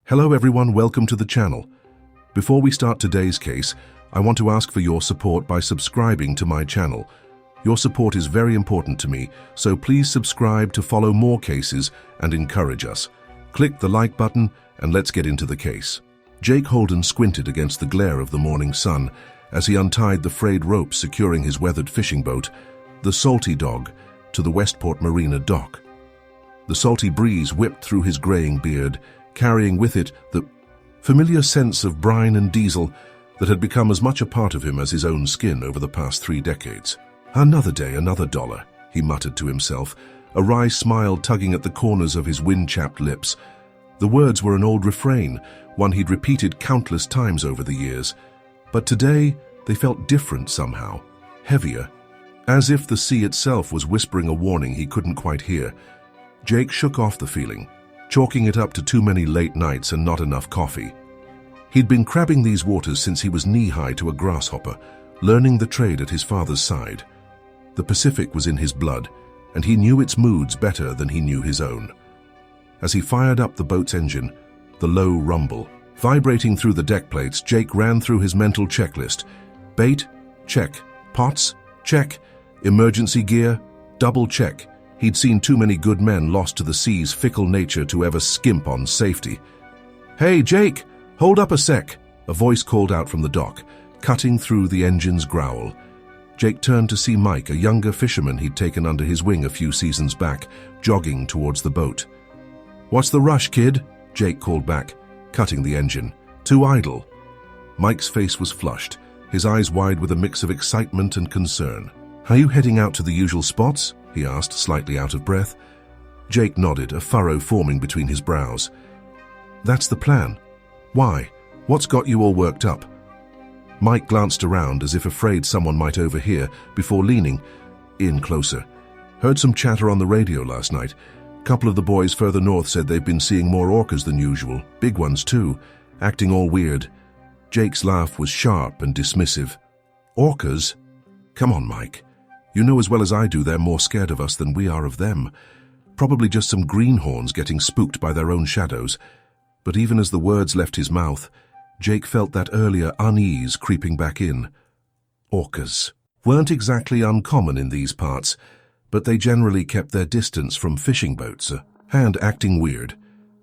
Hello everyone, welcome to the channel. Before we start today's case, I want to ask for your support by subscribing to my channel. Your support is very important to me, so please subscribe to follow more cases and encourage us. Click the like button and let's get into the case. Jake Holden squinted against the glare of the morning sun as he untied the frayed rope securing his weathered fishing boat, the Salty Dog, to the Westport Marina dock. The salty breeze whipped through his graying beard, carrying with it the familiar sense of brine and diesel that had become as much a part of him as his own skin over the past 3 decades. Another day, another dollar, he muttered to himself, a wry smile tugging at the corners of his wind-chapped lips. The words were an old refrain, one he'd repeated countless times over the years. But today, they felt different somehow, heavier, as if the sea itself was whispering a warning he couldn't quite hear. Jake shook off the feeling, chalking it up to too many late nights and not enough coffee. He'd been crabbing these waters since he was knee-high to a grasshopper, learning the trade at his father's side. The Pacific was in his blood, and he knew its moods better than he knew his own. As he fired up the boat's engine, the low rumble vibrating through the deck plates, Jake ran through his mental checklist. Bait? Check. Pots? Check. Emergency gear? Double check. He'd seen too many good men lost to the sea's fickle nature to ever skimp on safety. "Hey, Jake! Hold up a sec!" a voice called out from the dock, cutting through the engine's growl. Jake turned to see Mike, a younger fisherman he'd taken under his wing a few seasons back, jogging towards the boat. "What's the rush, kid?" Jake called back, cutting the engine. "Too idle." Mike's face was flushed, his eyes wide with a mix of excitement and concern. "Are you heading out to the usual spots?" he asked, slightly out of breath. Jake nodded, a furrow forming between his brows. "That's the plan. Why? What's got you all worked up?" Mike glanced around as if afraid someone might overhear before leaning in closer. "Heard some chatter on the radio last night. Couple of the boys further north said they've been seeing more orcas than usual, big ones too, acting all weird." Jake's laugh was sharp and dismissive. "Orcas? Come on, Mike. You know as well as I do they're more scared of us than we are of them. Probably just some greenhorns getting spooked by their own shadows." But even as the words left his mouth, Jake felt that earlier unease creeping back in. Orcas weren't exactly uncommon in these parts, but they generally kept their distance from fishing boats, a hand acting weird.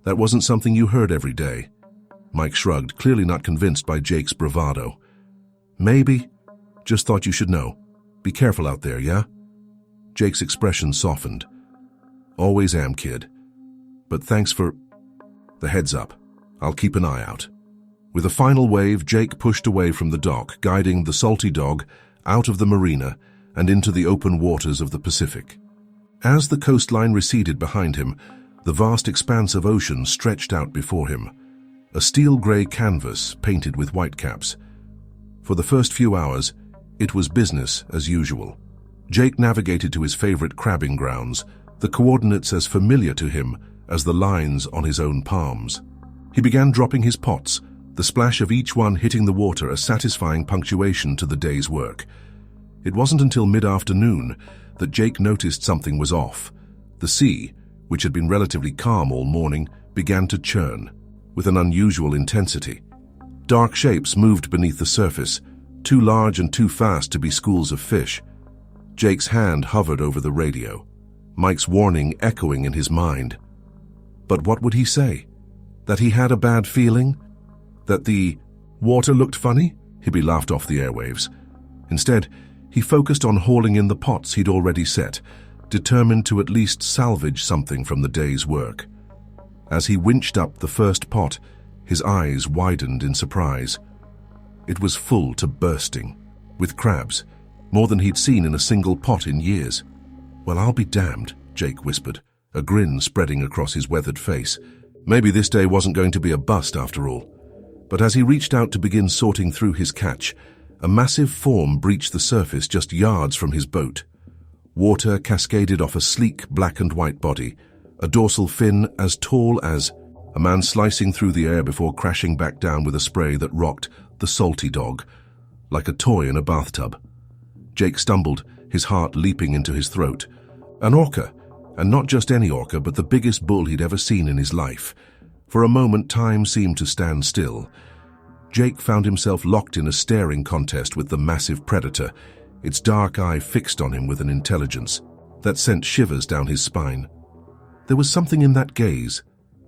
That wasn't something you heard every day. Mike shrugged, clearly not convinced by Jake's bravado. "Maybe. Just thought you should know. Be careful out there, yeah?" Jake's expression softened. "Always am, kid. But thanks for the heads up. I'll keep an eye out." With a final wave, Jake pushed away from the dock, guiding the Salty Dog out of the marina and into the open waters of the Pacific. As the coastline receded behind him, the vast expanse of ocean stretched out before him, a steel-gray canvas painted with whitecaps. For the first few hours, it was business as usual. Jake navigated to his favorite crabbing grounds, the coordinates as familiar to him as the lines on his own palms. He began dropping his pots, the splash of each one hitting the water a satisfying punctuation to the day's work. It wasn't until mid-afternoon that Jake noticed something was off. The sea, which had been relatively calm all morning, began to churn, with an unusual intensity. Dark shapes moved beneath the surface, too large and too fast to be schools of fish. Jake's hand hovered over the radio, Mike's warning echoing in his mind. But what would he say? That he had a bad feeling? That the water looked funny? He'd be laughed off the airwaves. Instead, he focused on hauling in the pots he'd already set, determined to at least salvage something from the day's work. As he winched up the first pot, his eyes widened in surprise. It was full to bursting, with crabs, more than he'd seen in a single pot in years. "Well, I'll be damned," Jake whispered, a grin spreading across his weathered face. Maybe this day wasn't going to be a bust after all. But as he reached out to begin sorting through his catch, a massive form breached the surface just yards from his boat. Water cascaded off a sleek black and white body, a dorsal fin as tall as a man slicing through the air before crashing back down with a spray that rocked the Salty Dog, like a toy in a bathtub. Jake stumbled, his heart leaping into his throat. An orca, and not just any orca, but the biggest bull he'd ever seen in his life. For a moment, time seemed to stand still. Jake found himself locked in a staring contest with the massive predator, its dark eye fixed on him with an intelligence that sent shivers down his spine. There was something in that gaze,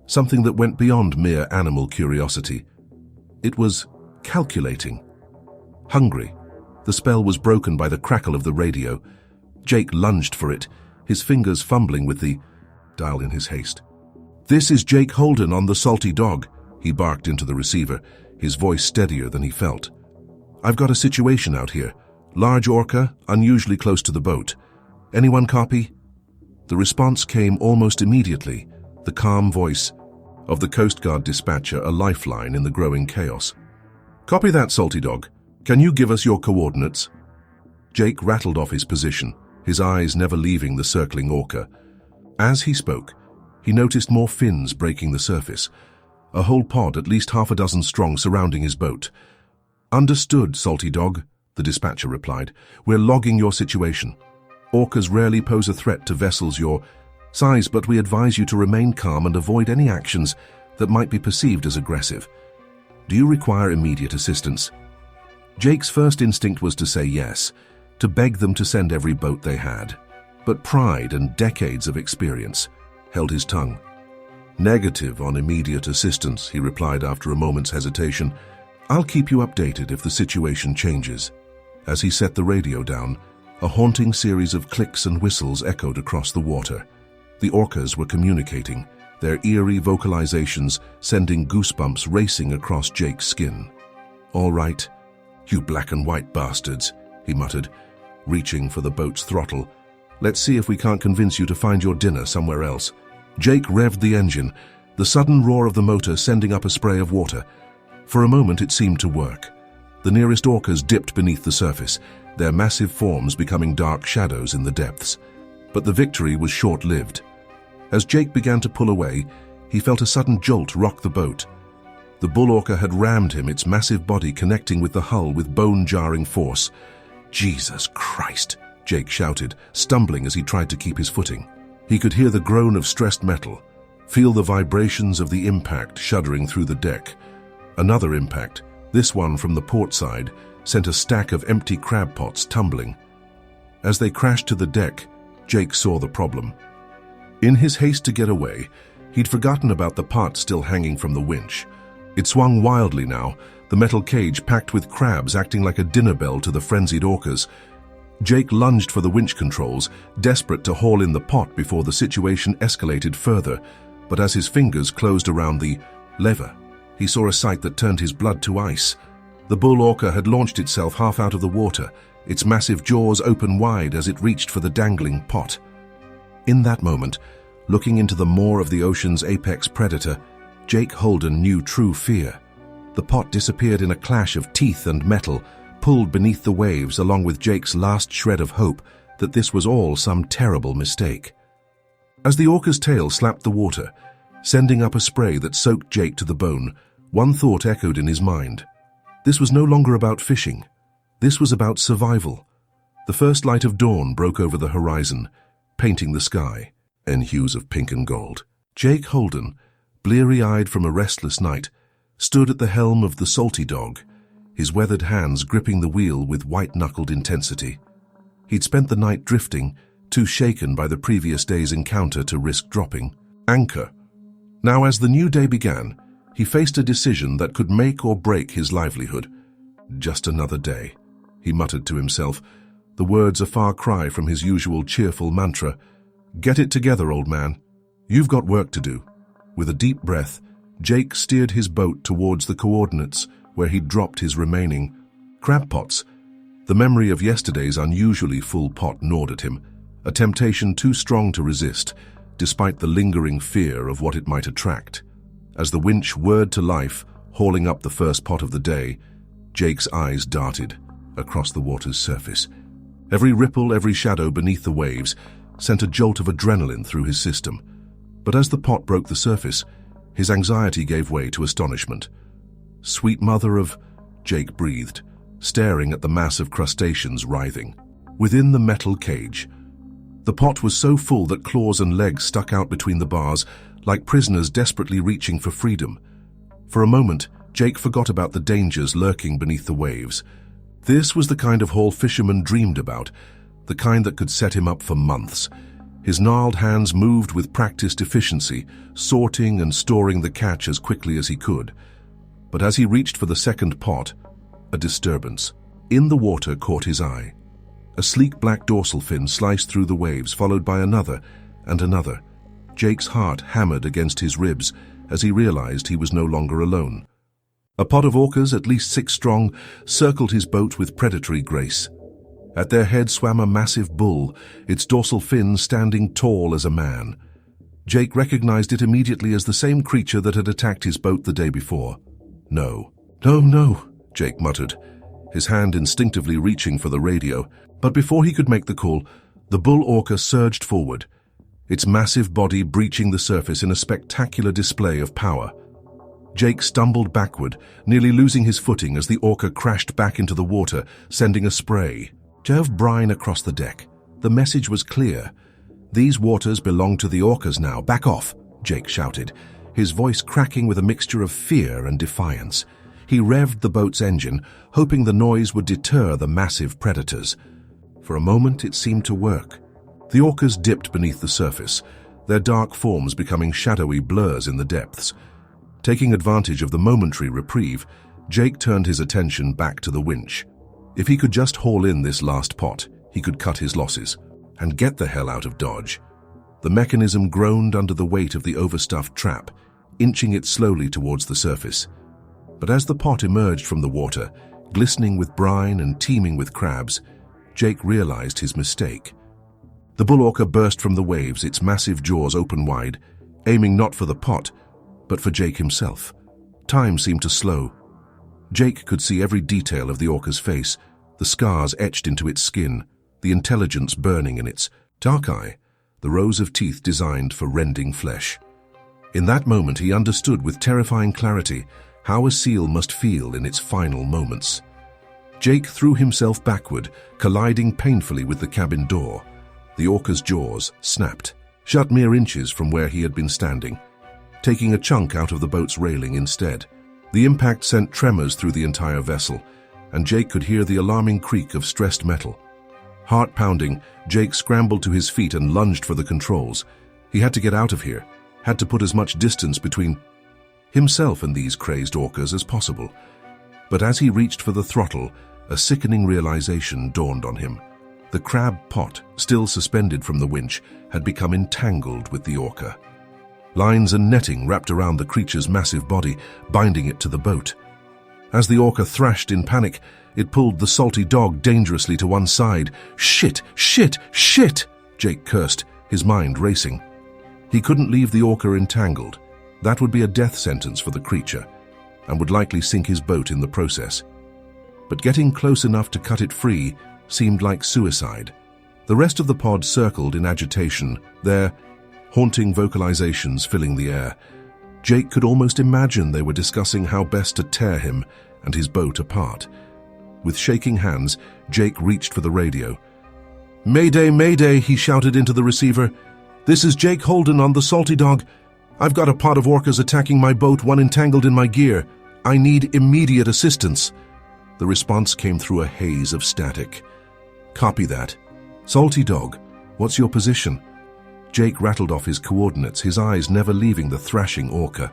something that went beyond mere animal curiosity. It was calculating. Hungry. The spell was broken by the crackle of the radio. Jake lunged for it, his fingers fumbling with the dial in his haste. "This is Jake Holden on the Salty Dog," he barked into the receiver, his voice steadier than he felt. "I've got a situation out here. Large orca, unusually close to the boat. Anyone copy?" The response came almost immediately, the calm voice of the Coast Guard dispatcher, a lifeline in the growing chaos. "Copy that, Salty Dog. Can you give us your coordinates?" Jake rattled off his position, his eyes never leaving the circling orca. As he spoke, he noticed more fins breaking the surface, a whole pod at least half a dozen strong surrounding his boat. "Understood, Salty Dog," the dispatcher replied. "We're logging your situation. Orcas rarely pose a threat to vessels your size, but we advise you to remain calm and avoid any actions that might be perceived as aggressive. Do you require immediate assistance?" Jake's first instinct was to say yes, to beg them to send every boat they had. But pride and decades of experience held his tongue. "Negative on immediate assistance," he replied after a moment's hesitation. "I'll keep you updated if the situation changes." As he set the radio down, a haunting series of clicks and whistles echoed across the water. The orcas were communicating, their eerie vocalizations sending goosebumps racing across Jake's skin. "All right, you black and white bastards," he muttered, reaching for the boat's throttle. "Let's see if we can't convince you to find your dinner somewhere else." Jake revved the engine, the sudden roar of the motor sending up a spray of water. For a moment it seemed to work. The nearest orcas dipped beneath the surface, their massive forms becoming dark shadows in the depths. But the victory was short-lived. As Jake began to pull away, he felt a sudden jolt rock the boat. The bull orca had rammed him, its massive body connecting with the hull with bone-jarring force. "Jesus Christ!" Jake shouted, stumbling as he tried to keep his footing. He could hear the groan of stressed metal, feel the vibrations of the impact shuddering through the deck. Another impact, this one from the port side, sent a stack of empty crab pots tumbling. As they crashed to the deck, Jake saw the problem. In his haste to get away, he'd forgotten about the pot still hanging from the winch. It swung wildly now, the metal cage packed with crabs acting like a dinner bell to the frenzied orcas. Jake lunged for the winch controls, desperate to haul in the pot before the situation escalated further, but as his fingers closed around the lever, he saw a sight that turned his blood to ice. The bull orca had launched itself half out of the water, its massive jaws open wide as it reached for the dangling pot. In that moment, looking into the maw of the ocean's apex predator, Jake Holden knew true fear. The pot disappeared in a clash of teeth and metal, pulled beneath the waves along with Jake's last shred of hope that this was all some terrible mistake. As the orca's tail slapped the water, sending up a spray that soaked Jake to the bone, one thought echoed in his mind. This was no longer about fishing. This was about survival. The first light of dawn broke over the horizon, painting the sky in hues of pink and gold. Jake Holden, bleary-eyed from a restless night, stood at the helm of the Salty Dog, his weathered hands gripping the wheel with white-knuckled intensity. He'd spent the night drifting, too shaken by the previous day's encounter to risk dropping anchor. Now, as the new day began, he faced a decision that could make or break his livelihood. "Just another day," he muttered to himself, the words a far cry from his usual cheerful mantra. "Get it together, old man. You've got work to do." With a deep breath, Jake steered his boat towards the coordinates where he'd dropped his remaining crab pots. The memory of yesterday's unusually full pot gnawed at him, a temptation too strong to resist, despite the lingering fear of what it might attract. As the winch whirred to life, hauling up the first pot of the day, Jake's eyes darted across the water's surface. Every ripple, every shadow beneath the waves sent a jolt of adrenaline through his system. But as the pot broke the surface, his anxiety gave way to astonishment. "Sweet mother of—" Jake breathed, staring at the mass of crustaceans writhing within the metal cage. The pot was so full that claws and legs stuck out between the bars, like prisoners desperately reaching for freedom. For a moment, Jake forgot about the dangers lurking beneath the waves. This was the kind of haul fishermen dreamed about, the kind that could set him up for months. His gnarled hands moved with practiced efficiency, sorting and storing the catch as quickly as he could. But as he reached for the second pot, a disturbance in the water caught his eye. A sleek black dorsal fin sliced through the waves, followed by another and another. Jake's heart hammered against his ribs as he realized he was no longer alone. A pod of orcas, at least 6 strong, circled his boat with predatory grace. At their head swam a massive bull, its dorsal fin standing tall as a man. Jake recognized it immediately as the same creature that had attacked his boat the day before. No, Jake muttered, his hand instinctively reaching for the radio. But before he could make the call, the bull orca surged forward, its massive body breaching the surface in a spectacular display of power. Jake stumbled backward, nearly losing his footing as the orca crashed back into the water, sending a spray of brine across the deck. The message was clear. "These waters belong to the orcas now. Back off," Jake shouted, his voice cracking with a mixture of fear and defiance. He revved the boat's engine, hoping the noise would deter the massive predators. For a moment, it seemed to work. The orcas dipped beneath the surface, their dark forms becoming shadowy blurs in the depths. Taking advantage of the momentary reprieve, Jake turned his attention back to the winch. If he could just haul in this last pot, he could cut his losses and get the hell out of Dodge. The mechanism groaned under the weight of the overstuffed trap, inching it slowly towards the surface. But as the pot emerged from the water, glistening with brine and teeming with crabs, Jake realized his mistake. The bull orca burst from the waves, its massive jaws open wide, aiming not for the pot, but for Jake himself. Time seemed to slow. Jake could see every detail of the orca's face, the scars etched into its skin, the intelligence burning in its dark eye, the rows of teeth designed for rending flesh. In that moment, he understood with terrifying clarity how a seal must feel in its final moments. Jake threw himself backward, colliding painfully with the cabin door. The orca's jaws snapped, shut mere inches from where he had been standing, taking a chunk out of the boat's railing instead. The impact sent tremors through the entire vessel, and Jake could hear the alarming creak of stressed metal. Heart pounding, Jake scrambled to his feet and lunged for the controls. He had to get out of here, had to put as much distance between himself and these crazed orcas as possible. But as he reached for the throttle, a sickening realization dawned on him. The crab pot, still suspended from the winch, had become entangled with the orca. Lines and netting wrapped around the creature's massive body, binding it to the boat. As the orca thrashed in panic, it pulled the salty dog dangerously to one side. Shit! Jake cursed, his mind racing. He couldn't leave the orca entangled. That would be a death sentence for the creature, and would likely sink his boat in the process. But getting close enough to cut it free seemed like suicide. The rest of the pod circled in agitation, their haunting vocalizations filling the air. Jake could almost imagine they were discussing how best to tear him and his boat apart. With shaking hands, Jake reached for the radio. "Mayday, mayday," he shouted into the receiver. "This is Jake Holden on the Salty Dog. I've got a pod of orcas attacking my boat, one entangled in my gear. I need immediate assistance." The response came through a haze of static. "Copy that. Salty Dog, what's your position?" Jake rattled off his coordinates, his eyes never leaving the thrashing orca.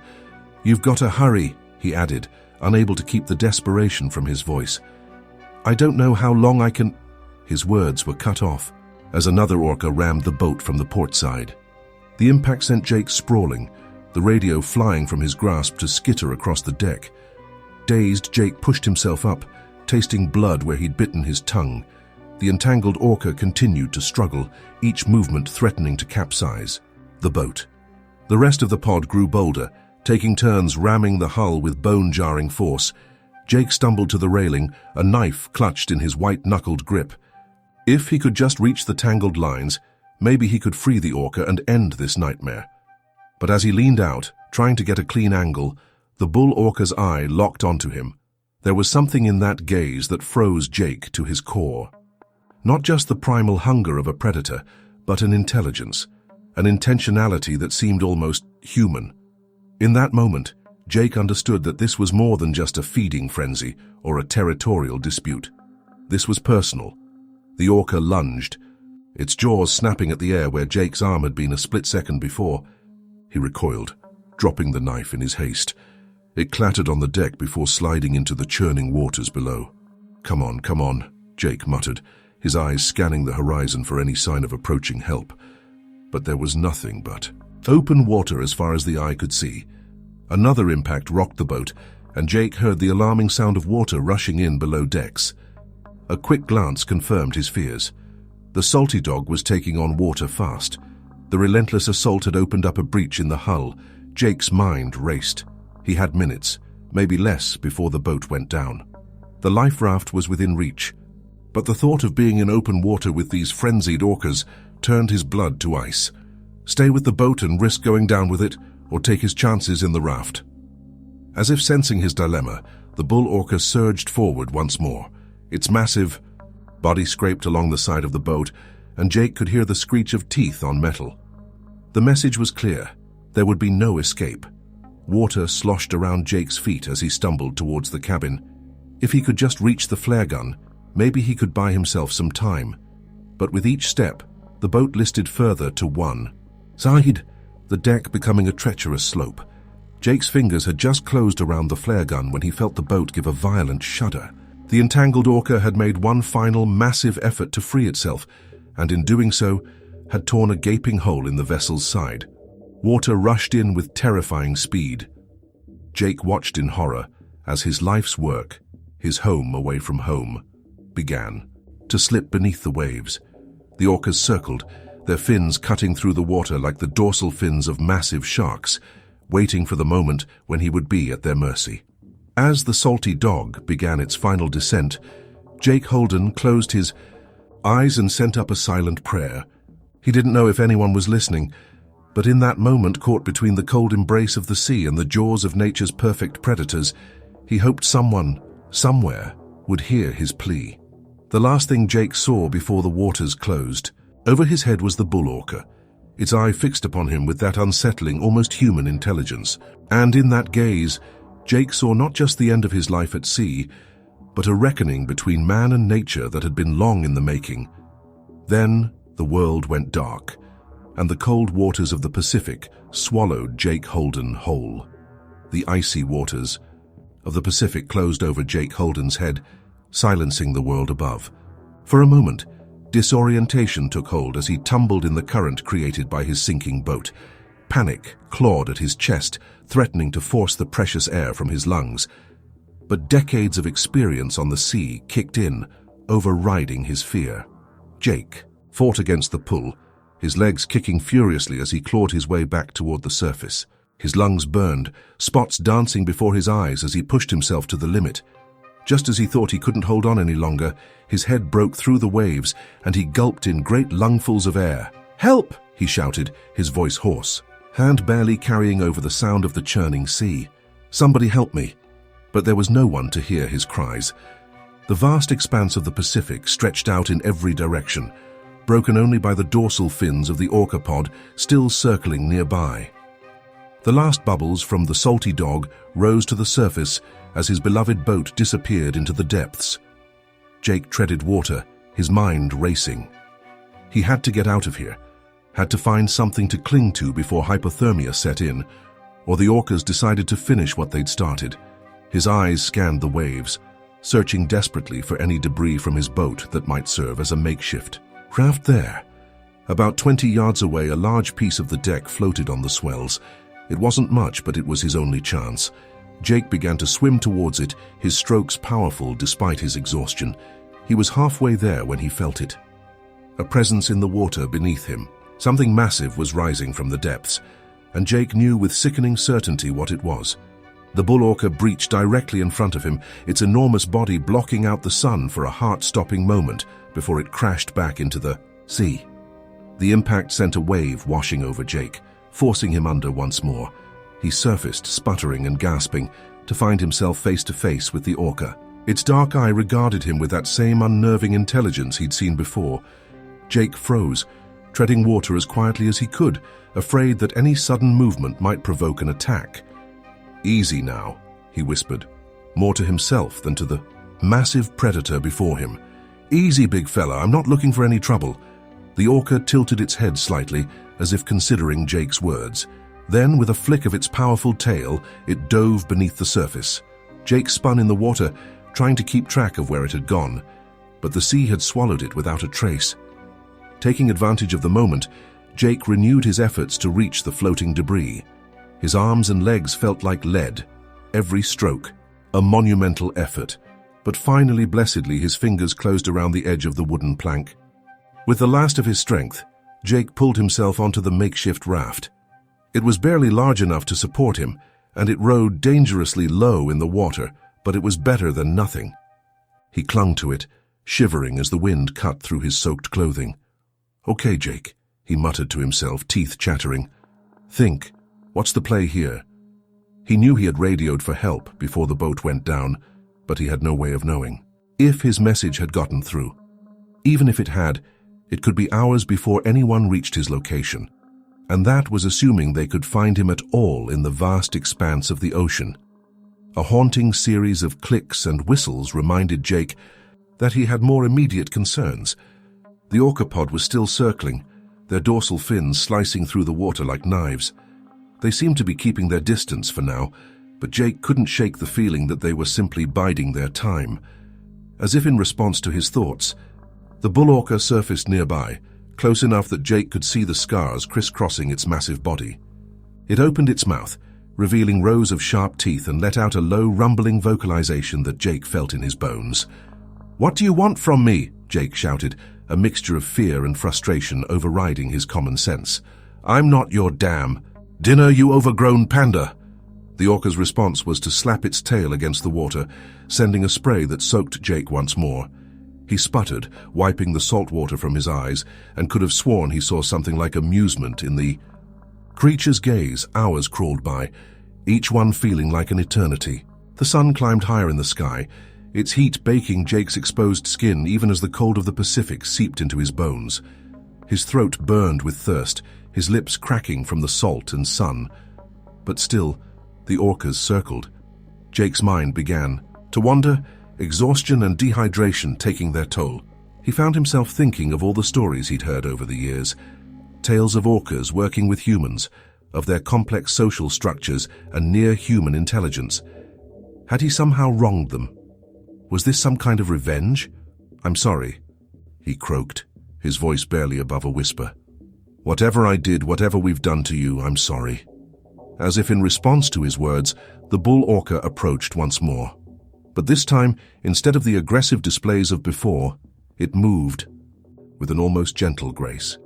"You've got to hurry," he added, unable to keep the desperation from his voice. "I don't know how long I can—" His words were cut off as another orca rammed the boat from the port side. The impact sent Jake sprawling, the radio flying from his grasp to skitter across the deck. Dazed, Jake pushed himself up, tasting blood where he'd bitten his tongue. The entangled orca continued to struggle, each movement threatening to capsize the boat. The rest of the pod grew bolder, taking turns ramming the hull with bone-jarring force. Jake stumbled to the railing, a knife clutched in his white-knuckled grip. If he could just reach the tangled lines, maybe he could free the orca and end this nightmare. But as he leaned out, trying to get a clean angle, the bull orca's eye locked onto him. There was something in that gaze that froze Jake to his core. Not just the primal hunger of a predator, but an intelligence. an intentionality that seemed almost human. In that moment, Jake understood that this was more than just a feeding frenzy or a territorial dispute. This was personal. The orca lunged, its jaws snapping at the air where Jake's arm had been a split second before. He recoiled, dropping the knife in his haste. It clattered on the deck before sliding into the churning waters below. Come on, Jake muttered, his eyes scanning the horizon for any sign of approaching help. But there was nothing but open water as far as the eye could see. Another impact rocked the boat, and Jake heard the alarming sound of water rushing in below decks. A quick glance confirmed his fears. The salty dog was taking on water fast. The relentless assault had opened up a breach in the hull. Jake's mind raced. He had minutes, maybe less, before the boat went down. The life raft was within reach, but the thought of being in open water with these frenzied orcas turned his blood to ice. Stay with the boat and risk going down with it, or take his chances in the raft? As if sensing his dilemma, the bull orca surged forward once more. Its massive body scraped along the side of the boat, and Jake could hear the screech of teeth on metal. The message was clear. There would be no escape. Water sloshed around Jake's feet as he stumbled towards the cabin. If he could just reach the flare gun, maybe he could buy himself some time. But with each step, the boat listed further to one side, the deck becoming a treacherous slope. Jake's fingers had just closed around the flare gun when he felt the boat give a violent shudder. The entangled orca had made one final massive effort to free itself, and in doing so, had torn a gaping hole in the vessel's side. Water rushed in with terrifying speed. Jake watched in horror as his life's work, his home away from home, began to slip beneath the waves. The orcas circled, their fins cutting through the water like the dorsal fins of massive sharks, waiting for the moment when he would be at their mercy. As the salty dog began its final descent, Jake Holden closed his eyes and sent up a silent prayer. He didn't know if anyone was listening, but in that moment caught between the cold embrace of the sea and the jaws of nature's perfect predators, he hoped someone, somewhere, would hear his plea. The last thing Jake saw before the waters closed, over his head was the bull orca, its eye fixed upon him with that unsettling, almost human intelligence. And in that gaze, Jake saw not just the end of his life at sea, but a reckoning between man and nature that had been long in the making. Then the world went dark, and the cold waters of the Pacific swallowed Jake Holden whole. The icy waters of the Pacific closed over Jake Holden's head, silencing the world above. For a moment, disorientation took hold as he tumbled in the current created by his sinking boat. Panic clawed at his chest, threatening to force the precious air from his lungs. But decades of experience on the sea kicked in, overriding his fear. Jake fought against the pull, his legs kicking furiously as he clawed his way back toward the surface. His lungs burned, spots dancing before his eyes as he pushed himself to the limit. Just as he thought he couldn't hold on any longer, his head broke through the waves and he gulped in great lungfuls of air. "Help!" he shouted, his voice hoarse, hand barely carrying over the sound of the churning sea. "Somebody help me!" But there was no one to hear his cries. The vast expanse of the Pacific stretched out in every direction, broken only by the dorsal fins of the orca pod still circling nearby. The last bubbles from the salty dog rose to the surface as his beloved boat disappeared into the depths. Jake treaded water, his mind racing. He had to get out of here, had to find something to cling to before hypothermia set in, or the orcas decided to finish what they'd started. His eyes scanned the waves, searching desperately for any debris from his boat that might serve as a makeshift raft there. About 20 yards away, a large piece of the deck floated on the swells. It wasn't much, but it was his only chance. Jake began to swim towards it, his strokes powerful despite his exhaustion. He was halfway there when he felt it. A presence in the water beneath him. Something massive was rising from the depths, and Jake knew with sickening certainty what it was. The bull orca breached directly in front of him, its enormous body blocking out the sun for a heart-stopping moment before it crashed back into the sea. The impact sent a wave washing over Jake, forcing him under once more. He surfaced, sputtering and gasping, to find himself face to face with the orca. Its dark eye regarded him with that same unnerving intelligence he'd seen before. Jake froze, treading water as quietly as he could, afraid that any sudden movement might provoke an attack. "Easy now," he whispered, more to himself than to the massive predator before him. "Easy, big fella, I'm not looking for any trouble." The orca tilted its head slightly, as if considering Jake's words. Then, with a flick of its powerful tail, it dove beneath the surface. Jake spun in the water, trying to keep track of where it had gone, but the sea had swallowed it without a trace. Taking advantage of the moment, Jake renewed his efforts to reach the floating debris. His arms and legs felt like lead, every stroke, a monumental effort, but finally, blessedly, his fingers closed around the edge of the wooden plank. With the last of his strength, Jake pulled himself onto the makeshift raft. It was barely large enough to support him, and it rode dangerously low in the water, but it was better than nothing. He clung to it, shivering as the wind cut through his soaked clothing. "Okay, Jake," he muttered to himself, teeth chattering. "Think, what's the play here?" He knew he had radioed for help before the boat went down, but he had no way of knowing if his message had gotten through. Even if it had, it could be hours before anyone reached his location, and that was assuming they could find him at all in the vast expanse of the ocean. A haunting series of clicks and whistles reminded Jake that he had more immediate concerns. The orcapod was still circling, their dorsal fins slicing through the water like knives. They seemed to be keeping their distance for now, but Jake couldn't shake the feeling that they were simply biding their time. As if in response to his thoughts, the bull orca surfaced nearby, close enough that Jake could see the scars crisscrossing its massive body. It opened its mouth, revealing rows of sharp teeth, and let out a low, rumbling vocalization that Jake felt in his bones. "What do you want from me?" Jake shouted, a mixture of fear and frustration overriding his common sense. "I'm not your damn dinner, you overgrown panda." The orca's response was to slap its tail against the water, sending a spray that soaked Jake once more. He sputtered, wiping the salt water from his eyes, and could have sworn he saw something like amusement in the creature's gaze. Hours crawled by, each one feeling like an eternity. The sun climbed higher in the sky, its heat baking Jake's exposed skin even as the cold of the Pacific seeped into his bones. His throat burned with thirst, his lips cracking from the salt and sun. But still, the orcas circled. Jake's mind began to wander, exhaustion and dehydration taking their toll. He found himself thinking of all the stories he'd heard over the years, tales of orcas working with humans, of their complex social structures and near-human intelligence. Had he somehow wronged them? Was this some kind of revenge? "I'm sorry," he croaked, his voice barely above a whisper. "Whatever I did, whatever we've done to you, I'm sorry." As if in response to his words, the bull orca approached once more. But this time, instead of the aggressive displays of before, it moved with an almost gentle grace.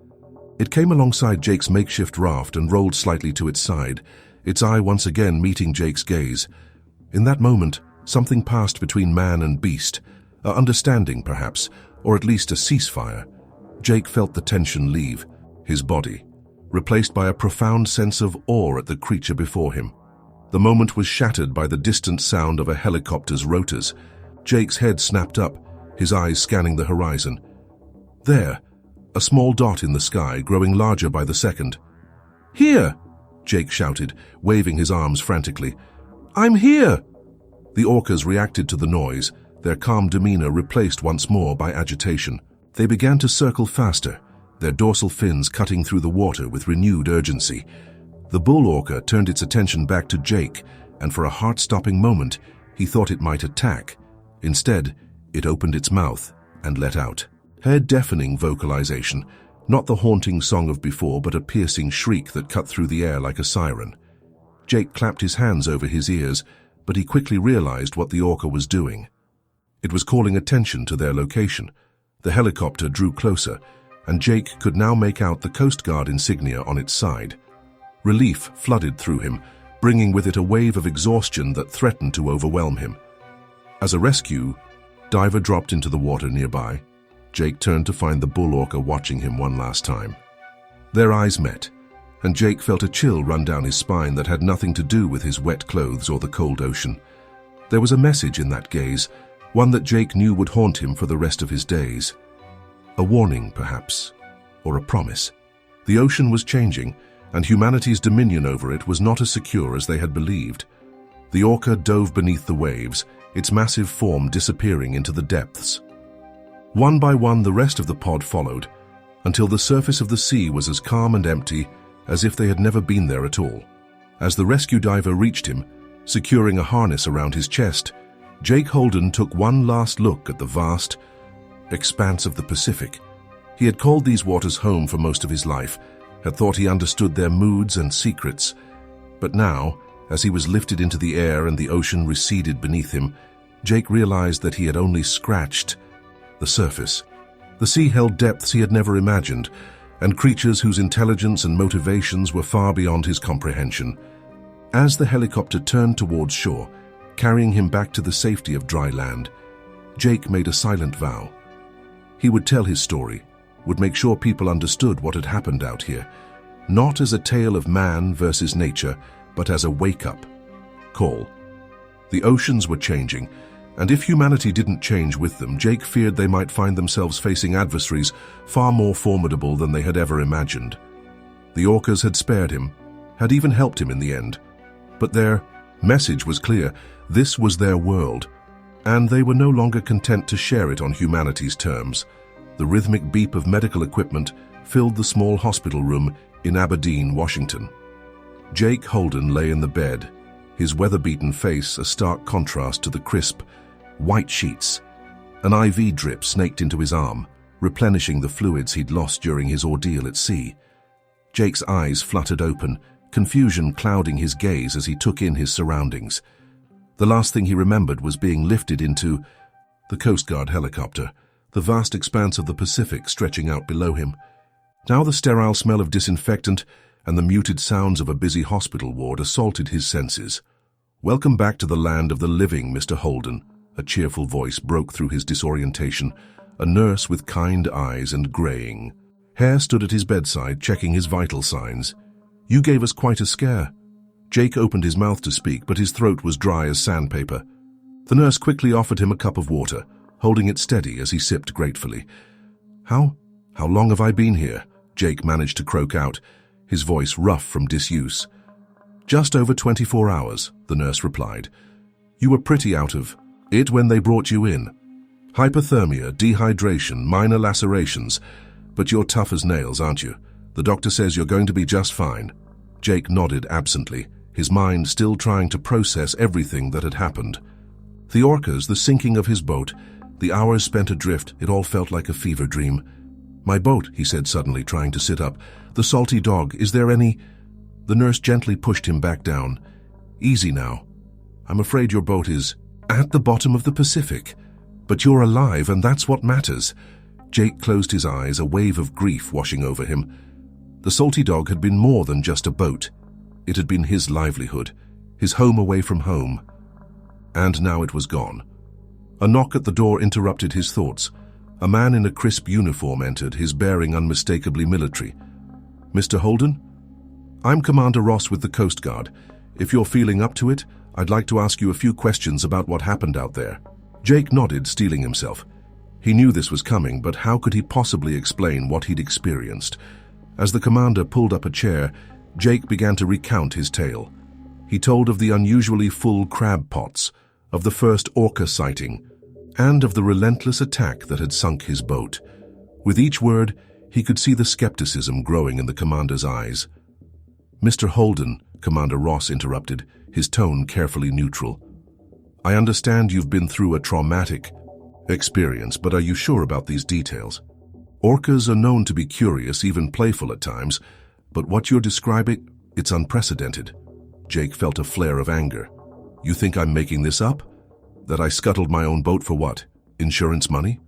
It came alongside Jake's makeshift raft and rolled slightly to its side, its eye once again meeting Jake's gaze. In that moment, something passed between man and beast, a understanding perhaps, or at least a ceasefire. Jake felt the tension leave his body, replaced by a profound sense of awe at the creature before him. The moment was shattered by the distant sound of a helicopter's rotors. Jake's head snapped up, his eyes scanning the horizon. There, a small dot in the sky, growing larger by the second. "Here!" Jake shouted, waving his arms frantically. "I'm here!" The orcas reacted to the noise, their calm demeanor replaced once more by agitation. They began to circle faster, their dorsal fins cutting through the water with renewed urgency. The bull orca turned its attention back to Jake, and for a heart-stopping moment, he thought it might attack. Instead, it opened its mouth and let out hair-deafening vocalization, not the haunting song of before, but a piercing shriek that cut through the air like a siren. Jake clapped his hands over his ears, but he quickly realized what the orca was doing. It was calling attention to their location. The helicopter drew closer, and Jake could now make out the Coast Guard insignia on its side. Relief flooded through him, bringing with it a wave of exhaustion that threatened to overwhelm him. As a rescue, diver dropped into the water nearby. Jake turned to find the bull orca watching him one last time. Their eyes met, and Jake felt a chill run down his spine that had nothing to do with his wet clothes or the cold ocean. There was a message in that gaze, one that Jake knew would haunt him for the rest of his days. A warning, perhaps, or a promise. The ocean was changing, and humanity's dominion over it was not as secure as they had believed. The Orca dove beneath the waves, its massive form disappearing into the depths. One by one, the rest of the pod followed, until the surface of the sea was as calm and empty as if they had never been there at all. As the rescue diver reached him, securing a harness around his chest, Jake Holden took one last look at the vast expanse of the Pacific. He had called these waters home for most of his life, had thought he understood their moods and secrets. But now, as he was lifted into the air and the ocean receded beneath him, Jake realized that he had only scratched the surface. The sea held depths he had never imagined, and creatures whose intelligence and motivations were far beyond his comprehension. As the helicopter turned towards shore, carrying him back to the safety of dry land, Jake made a silent vow. He would tell his story, would make sure people understood what had happened out here, not as a tale of man versus nature, but as a wake-up call. The oceans were changing, and if humanity didn't change with them, Jake feared they might find themselves facing adversaries far more formidable than they had ever imagined. The orcas had spared him, had even helped him in the end. But their message was clear. This was their world, and they were no longer content to share it on humanity's terms. The rhythmic beep of medical equipment filled the small hospital room in Aberdeen, Washington. Jake Holden lay in the bed, his weather-beaten face a stark contrast to the crisp, white sheets. An IV drip snaked into his arm, replenishing the fluids he'd lost during his ordeal at sea. Jake's eyes fluttered open, confusion clouding his gaze as he took in his surroundings. The last thing he remembered was being lifted into the Coast Guard helicopter, the vast expanse of the Pacific stretching out below him. Now the sterile smell of disinfectant and the muted sounds of a busy hospital ward assaulted his senses. "Welcome back to the land of the living, Mr. Holden," a cheerful voice broke through his disorientation. A nurse with kind eyes and graying hair stood at his bedside, checking his vital signs. "You gave us quite a scare." Jake opened his mouth to speak, but his throat was dry as sandpaper. The nurse quickly offered him a cup of water, holding it steady as he sipped gratefully. How long have I been here?" Jake managed to croak out, his voice rough from disuse. "Just over 24 hours, the nurse replied. "You were pretty out of it when they brought you in. Hypothermia, dehydration, minor lacerations. But you're tough as nails, aren't you? The doctor says you're going to be just fine." Jake nodded absently, his mind still trying to process everything that had happened. The orcas, the sinking of his boat, the hours spent adrift, it all felt like a fever dream. "My boat," he said suddenly, trying to sit up. "The salty dog, is there any—" The nurse gently pushed him back down. "Easy now. I'm afraid your boat is at the bottom of the Pacific. But you're alive, and that's what matters." Jake closed his eyes, a wave of grief washing over him. The salty dog had been more than just a boat. It had been his livelihood, his home away from home. And now it was gone. A knock at the door interrupted his thoughts. A man in a crisp uniform entered, his bearing unmistakably military. "Mr. Holden? I'm Commander Ross with the Coast Guard. If you're feeling up to it, I'd like to ask you a few questions about what happened out there." Jake nodded, steeling himself. He knew this was coming, but how could he possibly explain what he'd experienced? As the commander pulled up a chair, Jake began to recount his tale. He told of the unusually full crab pots, of the first orca sighting, and of the relentless attack that had sunk his boat. With each word, he could see the skepticism growing in the commander's eyes. "Mr. Holden," Commander Ross interrupted, his tone carefully neutral. "I understand you've been through a traumatic experience, but are you sure about these details? Orcas are known to be curious, even playful at times, but what you're describing, it's unprecedented." Jake felt a flare of anger. "You think I'm making this up? That I scuttled my own boat for what? Insurance money?"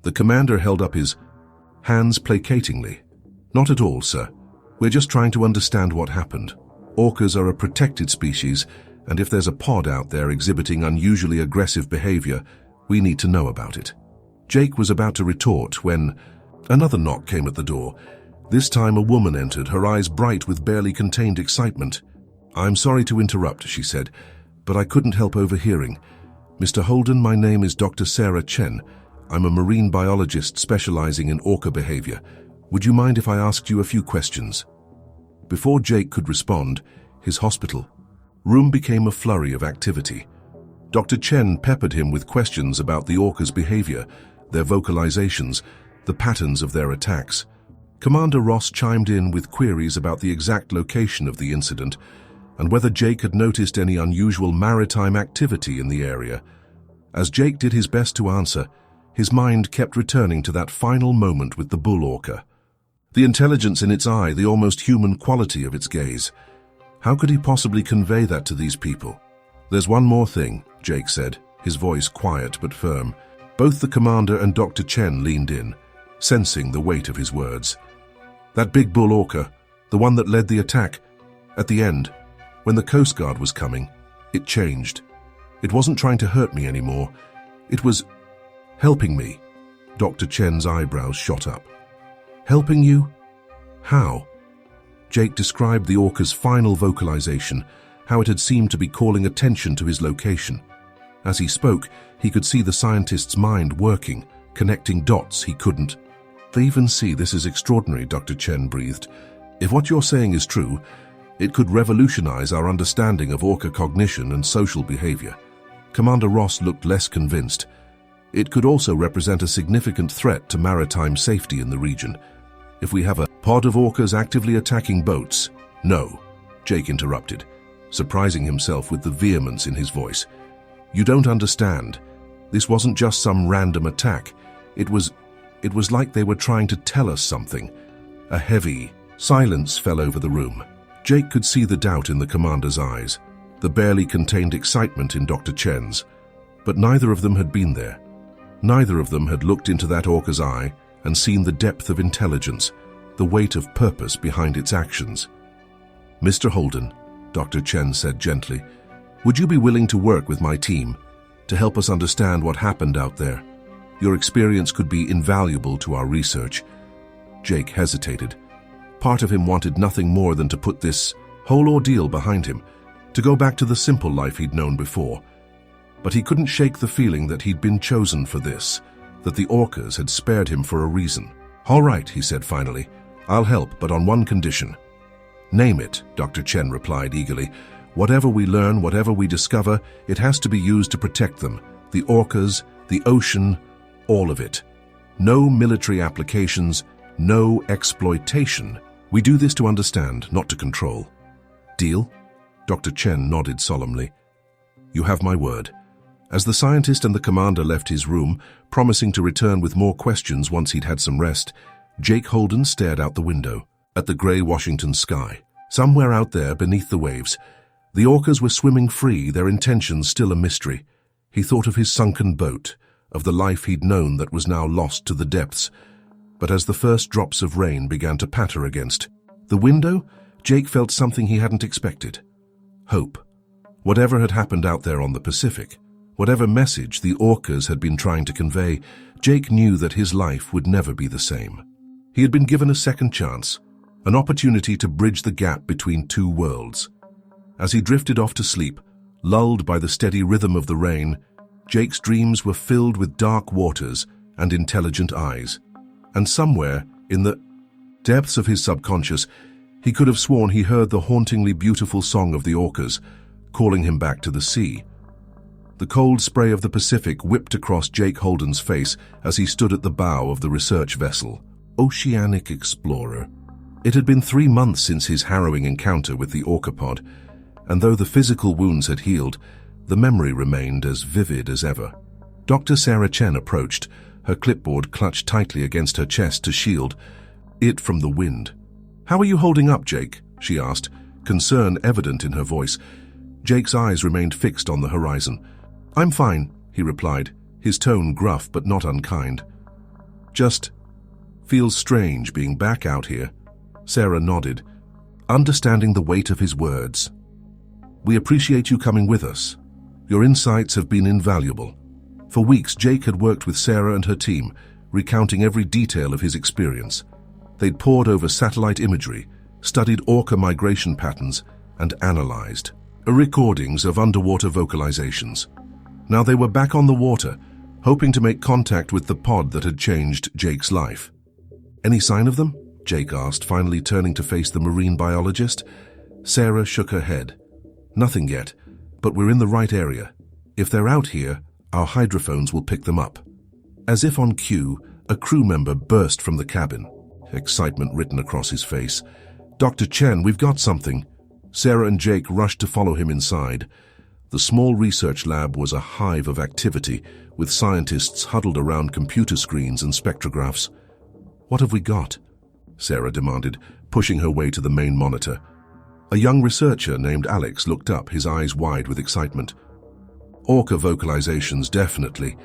The commander held up his hands placatingly. "Not at all, sir. We're just trying to understand what happened. Orcas are a protected species, and if there's a pod out there exhibiting unusually aggressive behavior, we need to know about it." Jake was about to retort when another knock came at the door. This time a woman entered, her eyes bright with barely contained excitement. "I'm sorry to interrupt," she said, "but I couldn't help overhearing. Mr. Holden, my name is Dr. Sarah Chen. I'm a marine biologist specializing in orca behavior. Would you mind if I asked you a few questions? Before Jake could respond, his hospital room became a flurry of activity. Dr. Chen peppered him with questions about the orca's behavior, their vocalizations, the patterns of their attacks. Commander Ross chimed in with queries about the exact location of the incident and whether Jake had noticed any unusual maritime activity in the area. As Jake did his best to answer, his mind kept returning to that final moment with the bull orca. The intelligence in its eye, the almost human quality of its gaze. How could he possibly convey that to these people? "There's one more thing," Jake said, his voice quiet but firm. Both the commander and Dr. Chen leaned in, sensing the weight of his words. "That big bull orca, the one that led the attack, at the end, when the Coast Guard was coming, it changed. It wasn't trying to hurt me anymore. It was helping me." Dr. Chen's eyebrows shot up. "Helping you? How?" Jake described the orca's final vocalization, how it had seemed to be calling attention to his location. As he spoke, he could see the scientist's mind working, connecting dots he couldn't. "They even see this is extraordinary," Dr. Chen breathed. "If what you're saying is true, it could revolutionize our understanding of orca cognition and social behavior." Commander Ross looked less convinced. "It could also represent a significant threat to maritime safety in the region. If we have a pod of orcas actively attacking boats—" "No," Jake interrupted, surprising himself with the vehemence in his voice. "You don't understand. This wasn't just some random attack. It was like they were trying to tell us something." A heavy silence fell over the room. Jake could see the doubt in the commander's eyes, the barely contained excitement in Dr. Chen's. But neither of them had been there. Neither of them had looked into that orca's eye and seen the depth of intelligence, the weight of purpose behind its actions. "Mr. Holden," Dr. Chen said gently, "would you be willing to work with my team to help us understand what happened out there? Your experience could be invaluable to our research." Jake hesitated. Part of him wanted nothing more than to put this whole ordeal behind him, to go back to the simple life he'd known before. But he couldn't shake the feeling that he'd been chosen for this, that the orcas had spared him for a reason. "All right," he said finally. "I'll help, but on one condition." "Name it," Dr. Chen replied eagerly. "Whatever we learn, whatever we discover, it has to be used to protect them. The orcas, the ocean, all of it. No military applications, no exploitation. We do this to understand, not to control. Deal?" Dr. Chen nodded solemnly. "You have my word." As the scientist and the commander left his room, promising to return with more questions once he'd had some rest, Jake Holden stared out the window, at the grey Washington sky. Somewhere out there, beneath the waves, the orcas were swimming free, their intentions still a mystery. He thought of his sunken boat, of the life he'd known that was now lost to the depths. But as the first drops of rain began to patter against the window, Jake felt something he hadn't expected. Hope. Whatever had happened out there on the Pacific, whatever message the orcas had been trying to convey, Jake knew that his life would never be the same. He had been given a second chance, an opportunity to bridge the gap between two worlds. As he drifted off to sleep, lulled by the steady rhythm of the rain, Jake's dreams were filled with dark waters and intelligent eyes. And somewhere, in the depths of his subconscious, he could have sworn he heard the hauntingly beautiful song of the orcas, calling him back to the sea. The cold spray of the Pacific whipped across Jake Holden's face as he stood at the bow of the research vessel, Oceanic Explorer. It had been 3 months since his harrowing encounter with the orca pod, and though the physical wounds had healed, the memory remained as vivid as ever. Dr. Sarah Chen approached, her clipboard clutched tightly against her chest to shield it from the wind. "How are you holding up, Jake?" she asked, concern evident in her voice. Jake's eyes remained fixed on the horizon. "I'm fine," he replied, his tone gruff but not unkind. "Just feels strange being back out here." Sarah nodded, understanding the weight of his words. "We appreciate you coming with us. Your insights have been invaluable." For weeks, Jake had worked with Sarah and her team, recounting every detail of his experience. They'd pored over satellite imagery, studied orca migration patterns, and analyzed recordings of underwater vocalizations. Now they were back on the water, hoping to make contact with the pod that had changed Jake's life. Any sign of them? Jake asked, finally turning to face the marine biologist. Sarah shook her head. Nothing yet, but we're in the right area. If they're out here, our hydrophones will pick them up. As if on cue, a crew member burst from the cabin, excitement written across his face. Dr. Chen, we've got something. Sarah and Jake rushed to follow him inside. The small research lab was a hive of activity, with scientists huddled around computer screens and spectrographs. What have we got? Sarah demanded, pushing her way to the main monitor. A young researcher named Alex looked up, his eyes wide with excitement. ORCA vocalizations, definitely.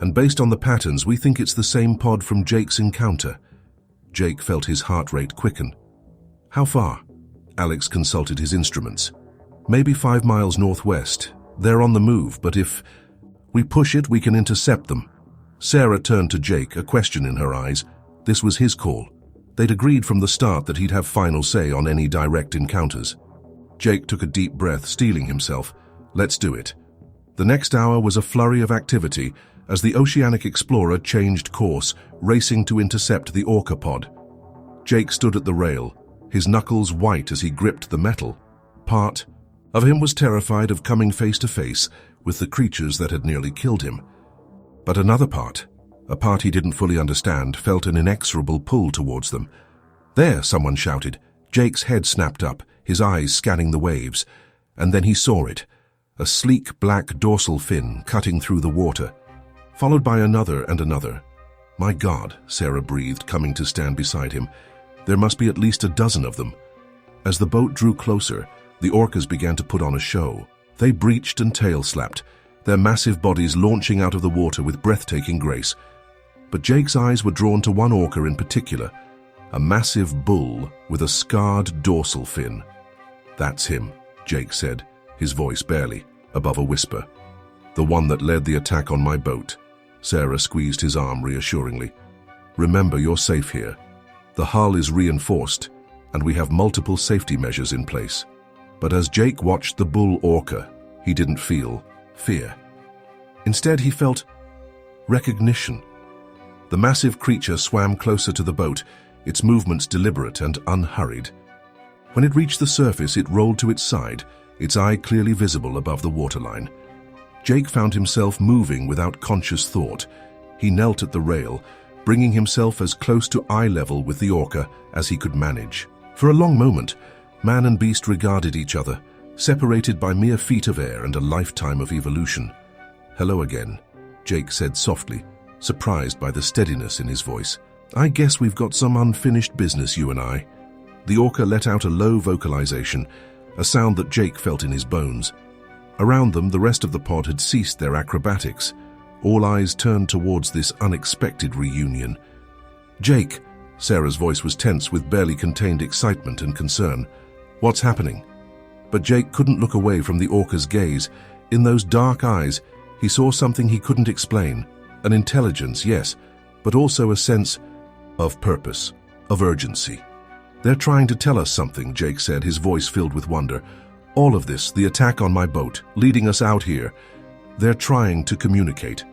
And based on the patterns, we think it's the same pod from Jake's encounter. Jake felt his heart rate quicken. How far? Alex consulted his instruments. Maybe 5 miles northwest. They're on the move, but if we push it, we can intercept them. Sarah turned to Jake, a question in her eyes. This was his call. They'd agreed from the start that he'd have final say on any direct encounters. Jake took a deep breath, steeling himself. Let's do it. The next hour was a flurry of activity as the Oceanic Explorer changed course, racing to intercept the ORCA pod. Jake stood at the rail, his knuckles white as he gripped the metal. Part of him was terrified of coming face to face with the creatures that had nearly killed him. But another part, a part he didn't fully understand, felt an inexorable pull towards them. There, someone shouted. Jake's head snapped up, his eyes scanning the waves, and then he saw it, a sleek black dorsal fin cutting through the water, followed by another and another. My God, Sarah breathed, coming to stand beside him. There must be at least a dozen of them. As the boat drew closer, the orcas began to put on a show. They breached and tail-slapped, their massive bodies launching out of the water with breathtaking grace. But Jake's eyes were drawn to one orca in particular, a massive bull with a scarred dorsal fin. That's him, Jake said, his voice barely above a whisper. The one that led the attack on my boat. Sarah squeezed his arm reassuringly. Remember, you're safe here. The hull is reinforced, and we have multiple safety measures in place. But as Jake watched the bull orca, he didn't feel fear. Instead, he felt recognition. The massive creature swam closer to the boat, its movements deliberate and unhurried. When it reached the surface, it rolled to its side, its eye clearly visible above the waterline. Jake found himself moving without conscious thought. He knelt at the rail, bringing himself as close to eye level with the orca as he could manage. For a long moment, man and beast regarded each other, separated by mere feet of air and a lifetime of evolution. Hello again, Jake said softly, surprised by the steadiness in his voice. I guess we've got some unfinished business, you and I. The orca let out a low vocalization, a sound that Jake felt in his bones. Around them, the rest of the pod had ceased their acrobatics. All eyes turned towards this unexpected reunion. Jake, Sarah's voice was tense with barely contained excitement and concern. What's happening? But Jake couldn't look away from the orca's gaze. In those dark eyes, he saw something he couldn't explain. An intelligence, yes, but also a sense of purpose, of urgency. They're trying to tell us something, Jake said, his voice filled with wonder. All of this, the attack on my boat, leading us out here, they're trying to communicate.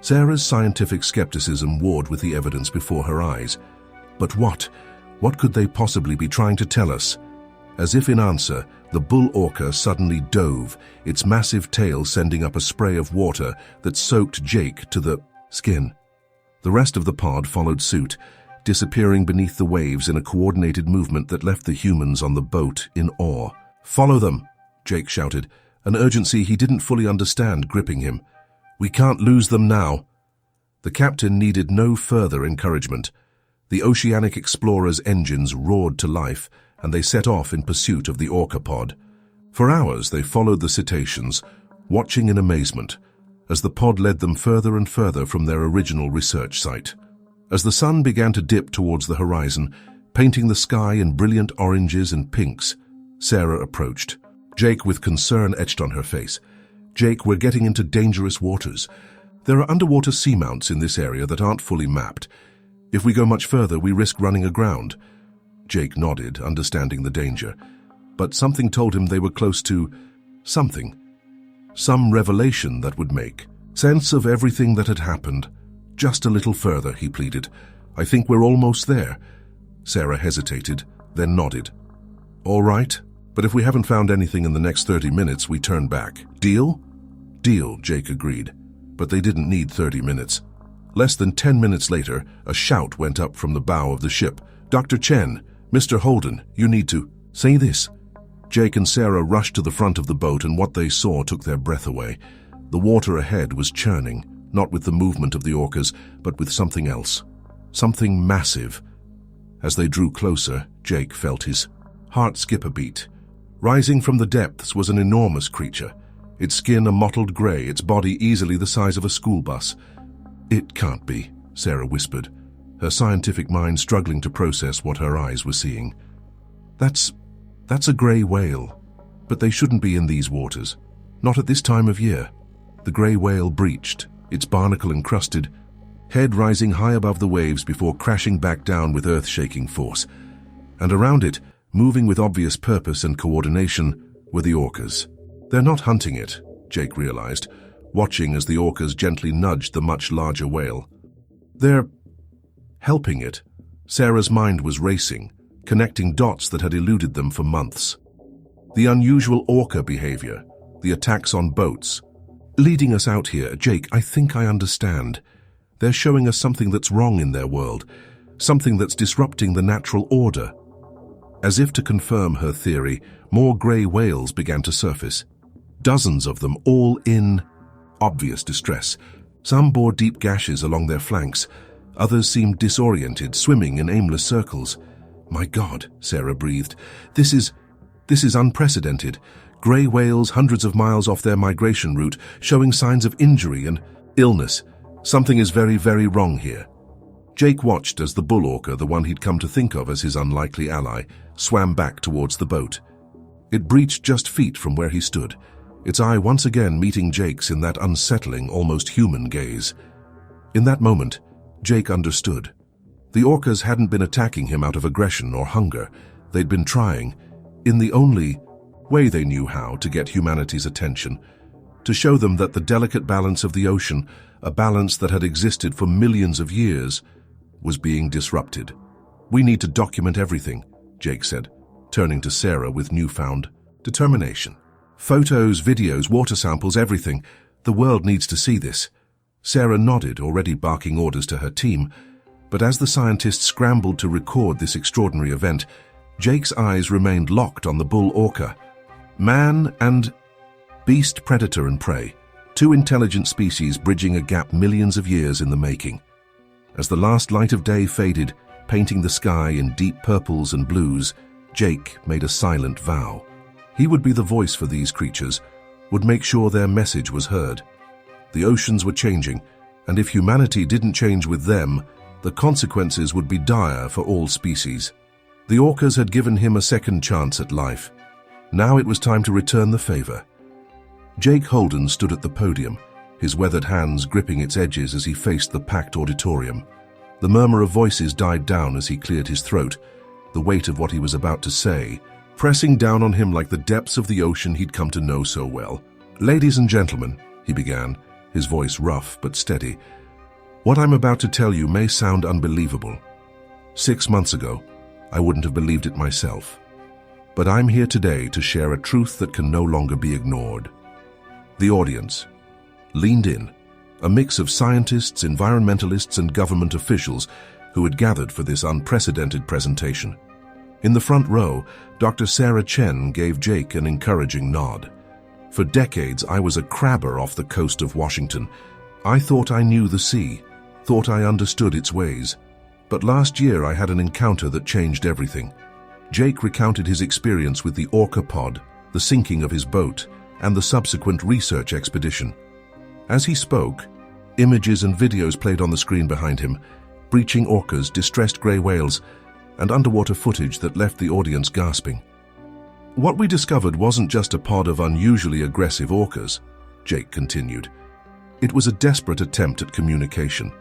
Sarah's scientific skepticism warred with the evidence before her eyes. But what? What could they possibly be trying to tell us? As if in answer, the bull orca suddenly dove, its massive tail sending up a spray of water that soaked Jake to the skin. The rest of the pod followed suit, disappearing beneath the waves in a coordinated movement that left the humans on the boat in awe. Follow them, Jake shouted, an urgency he didn't fully understand gripping him. We can't lose them now. The captain needed no further encouragement. The Oceanic Explorer's engines roared to life, and they set off in pursuit of the orca pod. For hours they followed the cetaceans, watching in amazement, as the pod led them further and further from their original research site. As the sun began to dip towards the horizon, painting the sky in brilliant oranges and pinks, Sarah approached. Jake with concern etched on her face. Jake, we're getting into dangerous waters. There are underwater seamounts in this area that aren't fully mapped. If we go much further, we risk running aground. Jake nodded, understanding the danger. But something told him they were close to something. Some revelation that would make sense of everything that had happened. Just a little further, he pleaded. I think we're almost there. Sarah hesitated, then nodded. All right, but if we haven't found anything in the next 30 minutes, we turn back. Deal? Deal, Jake agreed. But they didn't need 30 minutes. Less than 10 minutes later, a shout went up from the bow of the ship. Dr. Chen, Mr. Holden, you need to say this. Jake and Sarah rushed to the front of the boat, and what they saw took their breath away. The water ahead was churning, not with the movement of the orcas, but with something else. Something massive. As they drew closer, Jake felt his heart skip a beat. Rising from the depths was an enormous creature, its skin a mottled gray, its body easily the size of a school bus. It can't be, Sarah whispered, her scientific mind struggling to process what her eyes were seeing. That's a gray whale, but they shouldn't be in these waters. Not at this time of year. The gray whale breached, its barnacle-encrusted head rising high above the waves before crashing back down with earth-shaking force. And around it, moving with obvious purpose and coordination, were the orcas. They're not hunting it, Jake realized, watching as the orcas gently nudged the much larger whale. They're helping it. Sarah's mind was racing, connecting dots that had eluded them for months. The unusual orca behavior, the attacks on boats. Leading us out here, Jake, I think I understand. They're showing us something that's wrong in their world, something that's disrupting the natural order. As if to confirm her theory, more grey whales began to surface. Dozens of them, all in obvious distress. Some bore deep gashes along their flanks. Others seemed disoriented, swimming in aimless circles. My God, Sarah breathed. This is unprecedented. Grey whales hundreds of miles off their migration route, showing signs of injury and illness. Something is very, very wrong here. Jake watched as the bull orca, the one he'd come to think of as his unlikely ally, swam back towards the boat. It breached just feet from where he stood, its eye once again meeting Jake's in that unsettling, almost human gaze. In that moment, Jake understood. The orcas hadn't been attacking him out of aggression or hunger. They'd been trying, in the only way they knew how, to get humanity's attention, to show them that the delicate balance of the ocean, a balance that had existed for millions of years, was being disrupted. We need to document everything, Jake said, turning to Sarah with newfound determination. Photos, videos, water samples, everything. The world needs to see this. Sarah nodded, already barking orders to her team, but as the scientists scrambled to record this extraordinary event, Jake's eyes remained locked on the bull orca. Man and beast, predator and prey, two intelligent species bridging a gap millions of years in the making. As the last light of day faded, painting the sky in deep purples and blues, Jake made a silent vow. He would be the voice for these creatures, would make sure their message was heard. The oceans were changing, and if humanity didn't change with them, the consequences would be dire for all species. The orcas had given him a second chance at life. Now it was time to return the favor. Jake Holden stood at the podium, his weathered hands gripping its edges as he faced the packed auditorium. The murmur of voices died down as he cleared his throat, the weight of what he was about to say pressing down on him like the depths of the ocean he'd come to know so well. Ladies and gentlemen, he began, his voice rough but steady, what I'm about to tell you may sound unbelievable. 6 months ago, I wouldn't have believed it myself. But I'm here today to share a truth that can no longer be ignored. The audience leaned in, a mix of scientists, environmentalists, and government officials who had gathered for this unprecedented presentation. In the front row, Dr. Sarah Chen gave Jake an encouraging nod. For decades, I was a crabber off the coast of Washington. I thought I knew the sea, thought I understood its ways. But last year I had an encounter that changed everything. Jake recounted his experience with the Orca pod, the sinking of his boat, and the subsequent research expedition. As he spoke, images and videos played on the screen behind him, breaching orcas, distressed grey whales, and underwater footage that left the audience gasping. What we discovered wasn't just a pod of unusually aggressive orcas, Jake continued. It was a desperate attempt at communication.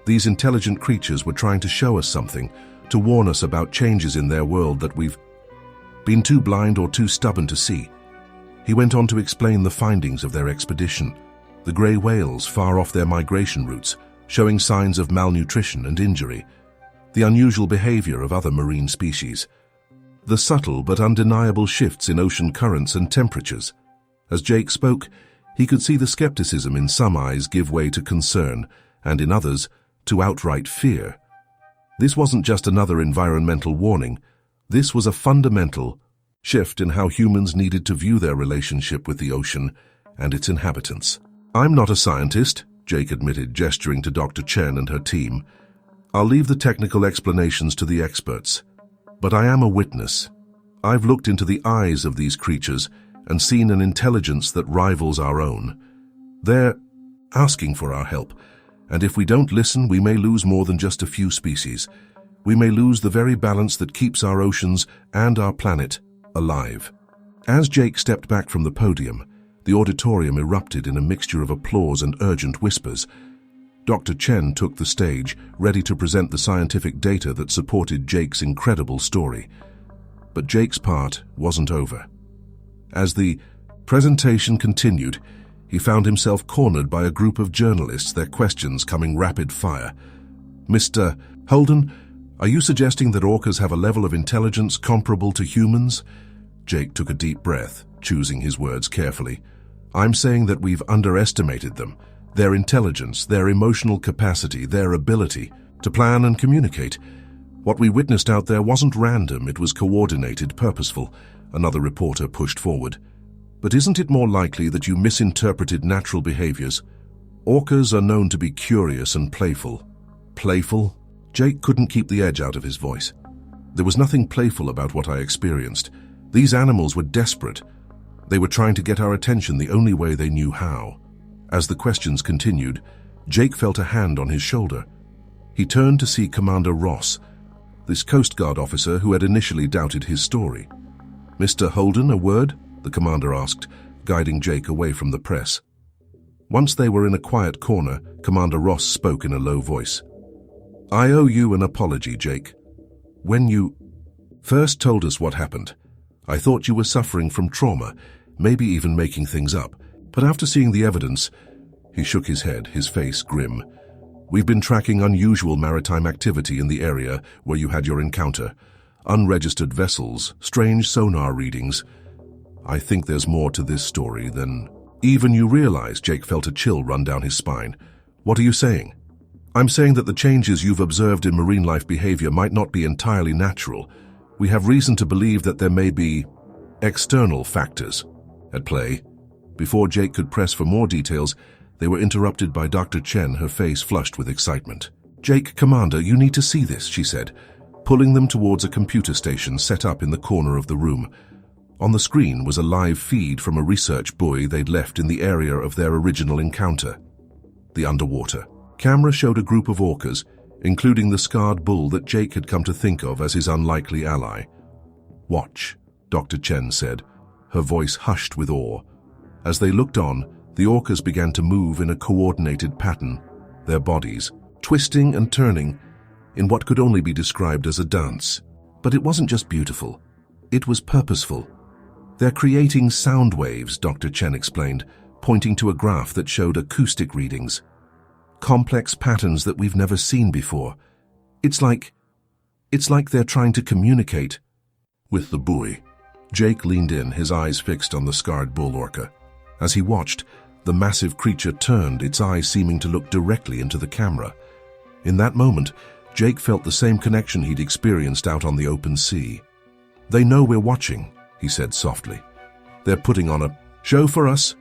These intelligent creatures were trying to show us something, to warn us about changes in their world that we've been too blind or too stubborn to see. He went on to explain the findings of their expedition. The grey whales far off their migration routes, showing signs of malnutrition and injury, the unusual behavior of other marine species, the subtle but undeniable shifts in ocean currents and temperatures. As Jake spoke, he could see the skepticism in some eyes give way to concern, and in others, to outright fear. This wasn't just another environmental warning. This was a fundamental shift in how humans needed to view their relationship with the ocean and its inhabitants. "I'm not a scientist," Jake admitted, gesturing to Dr. Chen and her team. "I'll leave the technical explanations to the experts. But I am a witness. I've looked into the eyes of these creatures and seen an intelligence that rivals our own. They're asking for our help, and if we don't listen, we may lose more than just a few species. We may lose the very balance that keeps our oceans and our planet alive." As Jake stepped back from the podium, the auditorium erupted in a mixture of applause and urgent whispers. Dr. Chen took the stage, ready to present the scientific data that supported Jake's incredible story. But Jake's part wasn't over. As the presentation continued, he found himself cornered by a group of journalists, their questions coming rapid fire. "Mr. Holden, are you suggesting that orcas have a level of intelligence comparable to humans?" Jake took a deep breath, choosing his words carefully. "I'm saying that we've underestimated them. Their intelligence, their emotional capacity, their ability to plan and communicate. What we witnessed out there wasn't random, it was coordinated, purposeful," another reporter pushed forward. "But isn't it more likely that you misinterpreted natural behaviors? Orcas are known to be curious and playful." "Playful?" Jake couldn't keep the edge out of his voice. "There was nothing playful about what I experienced. These animals were desperate. They were trying to get our attention the only way they knew how." As the questions continued, Jake felt a hand on his shoulder. He turned to see Commander Ross, this Coast Guard officer who had initially doubted his story. "Mr. Holden, a word?" the commander asked, guiding Jake away from the press. Once they were in a quiet corner, Commander Ross spoke in a low voice. "I owe you an apology, Jake. When you first told us what happened, I thought you were suffering from trauma, maybe even making things up. But after seeing the evidence," he shook his head, his face grim. "We've been tracking unusual maritime activity in the area where you had your encounter. Unregistered vessels, strange sonar readings. I think there's more to this story than even you realize." Jake felt a chill run down his spine. "What are you saying?" "I'm saying that the changes you've observed in marine life behavior might not be entirely natural. We have reason to believe that there may be external factors at play." Before Jake could press for more details, they were interrupted by Dr. Chen, her face flushed with excitement. "Jake, Commander, you need to see this," she said, pulling them towards a computer station set up in the corner of the room. On the screen was a live feed from a research buoy they'd left in the area of their original encounter. The underwater camera showed a group of orcas, including the scarred bull that Jake had come to think of as his unlikely ally. "Watch," Dr. Chen said, her voice hushed with awe. As they looked on, the orcas began to move in a coordinated pattern, their bodies twisting and turning in what could only be described as a dance. But it wasn't just beautiful. It was purposeful. "They're creating sound waves," Dr. Chen explained, pointing to a graph that showed acoustic readings. "Complex patterns that we've never seen before. It's like they're trying to communicate with the buoy." Jake leaned in, his eyes fixed on the scarred bull orca. As he watched, the massive creature turned, its eyes seeming to look directly into the camera. In that moment, Jake felt the same connection he'd experienced out on the open sea. "They know we're watching," he said softly. "They're putting on a show for us."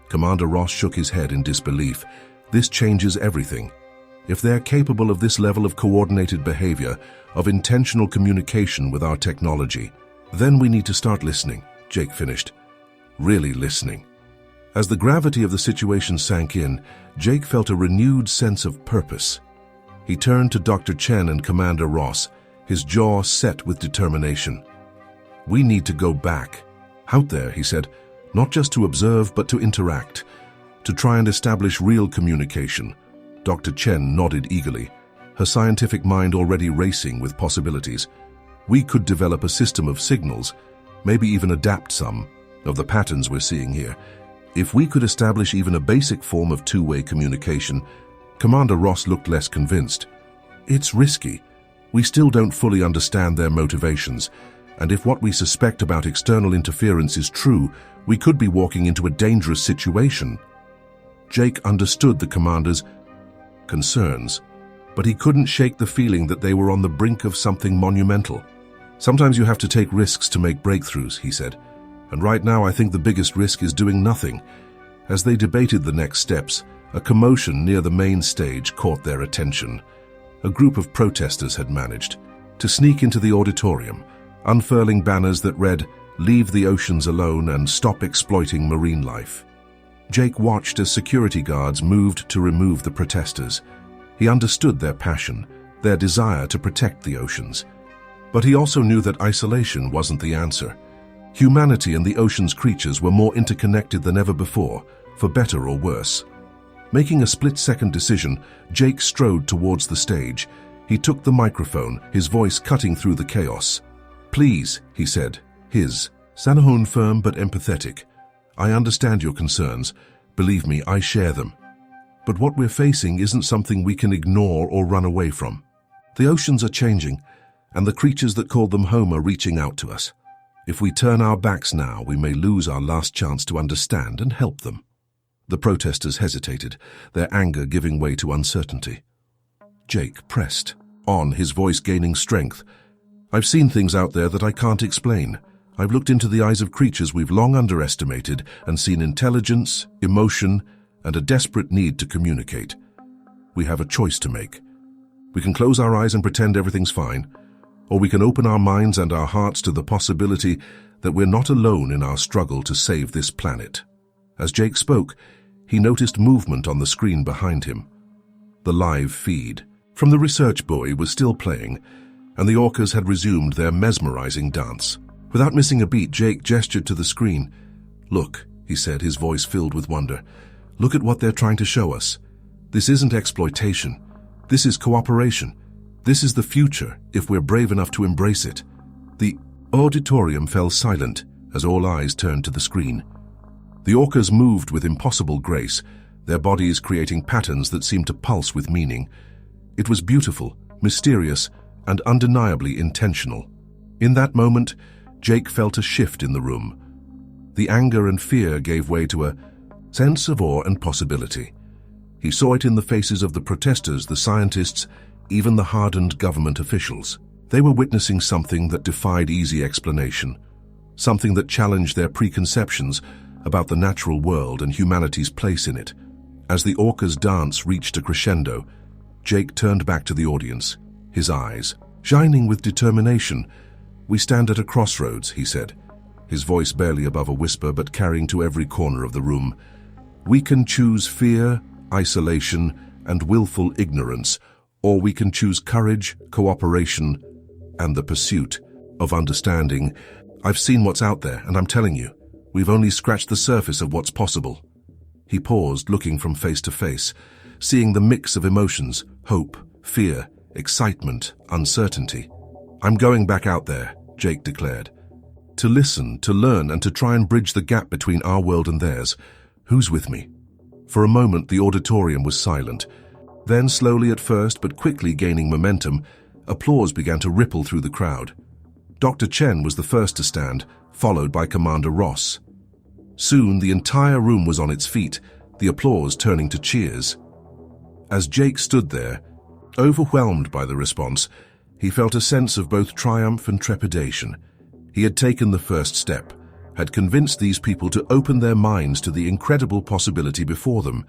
Commander Ross shook his head in disbelief. "This changes everything. If they're capable of this level of coordinated behavior, of intentional communication with our technology, then we need to start listening," Jake finished. "Really listening." As the gravity of the situation sank in, Jake felt a renewed sense of purpose. He turned to Dr. Chen and Commander Ross, his jaw set with determination. "We need to go back. Out there," he said, "not just to observe but to interact, to try and establish real communication." Dr. Chen nodded eagerly, her scientific mind already racing with possibilities. "We could develop a system of signals, maybe even adapt some of the patterns we're seeing here. If we could establish even a basic form of two-way communication, Commander Ross looked less convinced. It's risky. We still don't fully understand their motivations, and if what we suspect about external interference is true, we could be walking into a dangerous situation. Jake understood the commander's concerns, but he couldn't shake the feeling that they were on the brink of something monumental. Sometimes you have to take risks to make breakthroughs, he said, and right now I think the biggest risk is doing nothing. As they debated the next steps, a commotion near the main stage caught their attention. A group of protesters had managed to sneak into the auditorium, unfurling banners that read, "Leave the oceans alone and stop exploiting marine life." Jake watched as security guards moved to remove the protesters. He understood their passion, their desire to protect the oceans. But he also knew that isolation wasn't the answer. Humanity and the ocean's creatures were more interconnected than ever before, for better or worse. Making a split-second decision, Jake strode towards the stage. He took the microphone, his voice cutting through the chaos. "Please," he said, his tone firm but empathetic. "I understand your concerns. Believe me, I share them. But what we're facing isn't something we can ignore or run away from. The oceans are changing, and the creatures that call them home are reaching out to us. If we turn our backs now, we may lose our last chance to understand and help them." The protesters hesitated, their anger giving way to uncertainty. Jake pressed on, his voice gaining strength. "I've seen things out there that I can't explain. I've looked into the eyes of creatures we've long underestimated and seen intelligence, emotion, and a desperate need to communicate. We have a choice to make. We can close our eyes and pretend everything's fine, or we can open our minds and our hearts to the possibility that we're not alone in our struggle to save this planet." As Jake spoke, he noticed movement on the screen behind him. The live feed from the research buoy was still playing, and the orcas had resumed their mesmerizing dance. Without missing a beat, Jake gestured to the screen. "Look," he said, his voice filled with wonder. "Look at what they're trying to show us. This isn't exploitation. This is cooperation. This is the future, if we're brave enough to embrace it." The auditorium fell silent as all eyes turned to the screen. The orcas moved with impossible grace, their bodies creating patterns that seemed to pulse with meaning. It was beautiful, mysterious, and undeniably intentional. In that moment, Jake felt a shift in the room. The anger and fear gave way to a sense of awe and possibility. He saw it in the faces of the protesters, the scientists, even the hardened government officials. They were witnessing something that defied easy explanation, something that challenged their preconceptions about the natural world and humanity's place in it. As the orcas' dance reached a crescendo, Jake turned back to the audience, his eyes shining with determination. "We stand at a crossroads," he said, his voice barely above a whisper but carrying to every corner of the room. "We can choose fear, isolation, and willful ignorance, or we can choose courage, cooperation, and the pursuit of understanding. I've seen what's out there, and I'm telling you, we've only scratched the surface of what's possible." He paused, looking from face to face, seeing the mix of emotions, hope, fear, excitement, uncertainty. "I'm going back out there," Jake declared. "To listen, to learn, and to try and bridge the gap between our world and theirs. Who's with me?" For a moment, the auditorium was silent. Then, slowly at first, but quickly gaining momentum, applause began to ripple through the crowd. Dr. Chen was the first to stand, followed by Commander Ross. Soon, the entire room was on its feet, the applause turning to cheers. As Jake stood there, overwhelmed by the response, he felt a sense of both triumph and trepidation. He had taken the first step, had convinced these people to open their minds to the incredible possibility before them.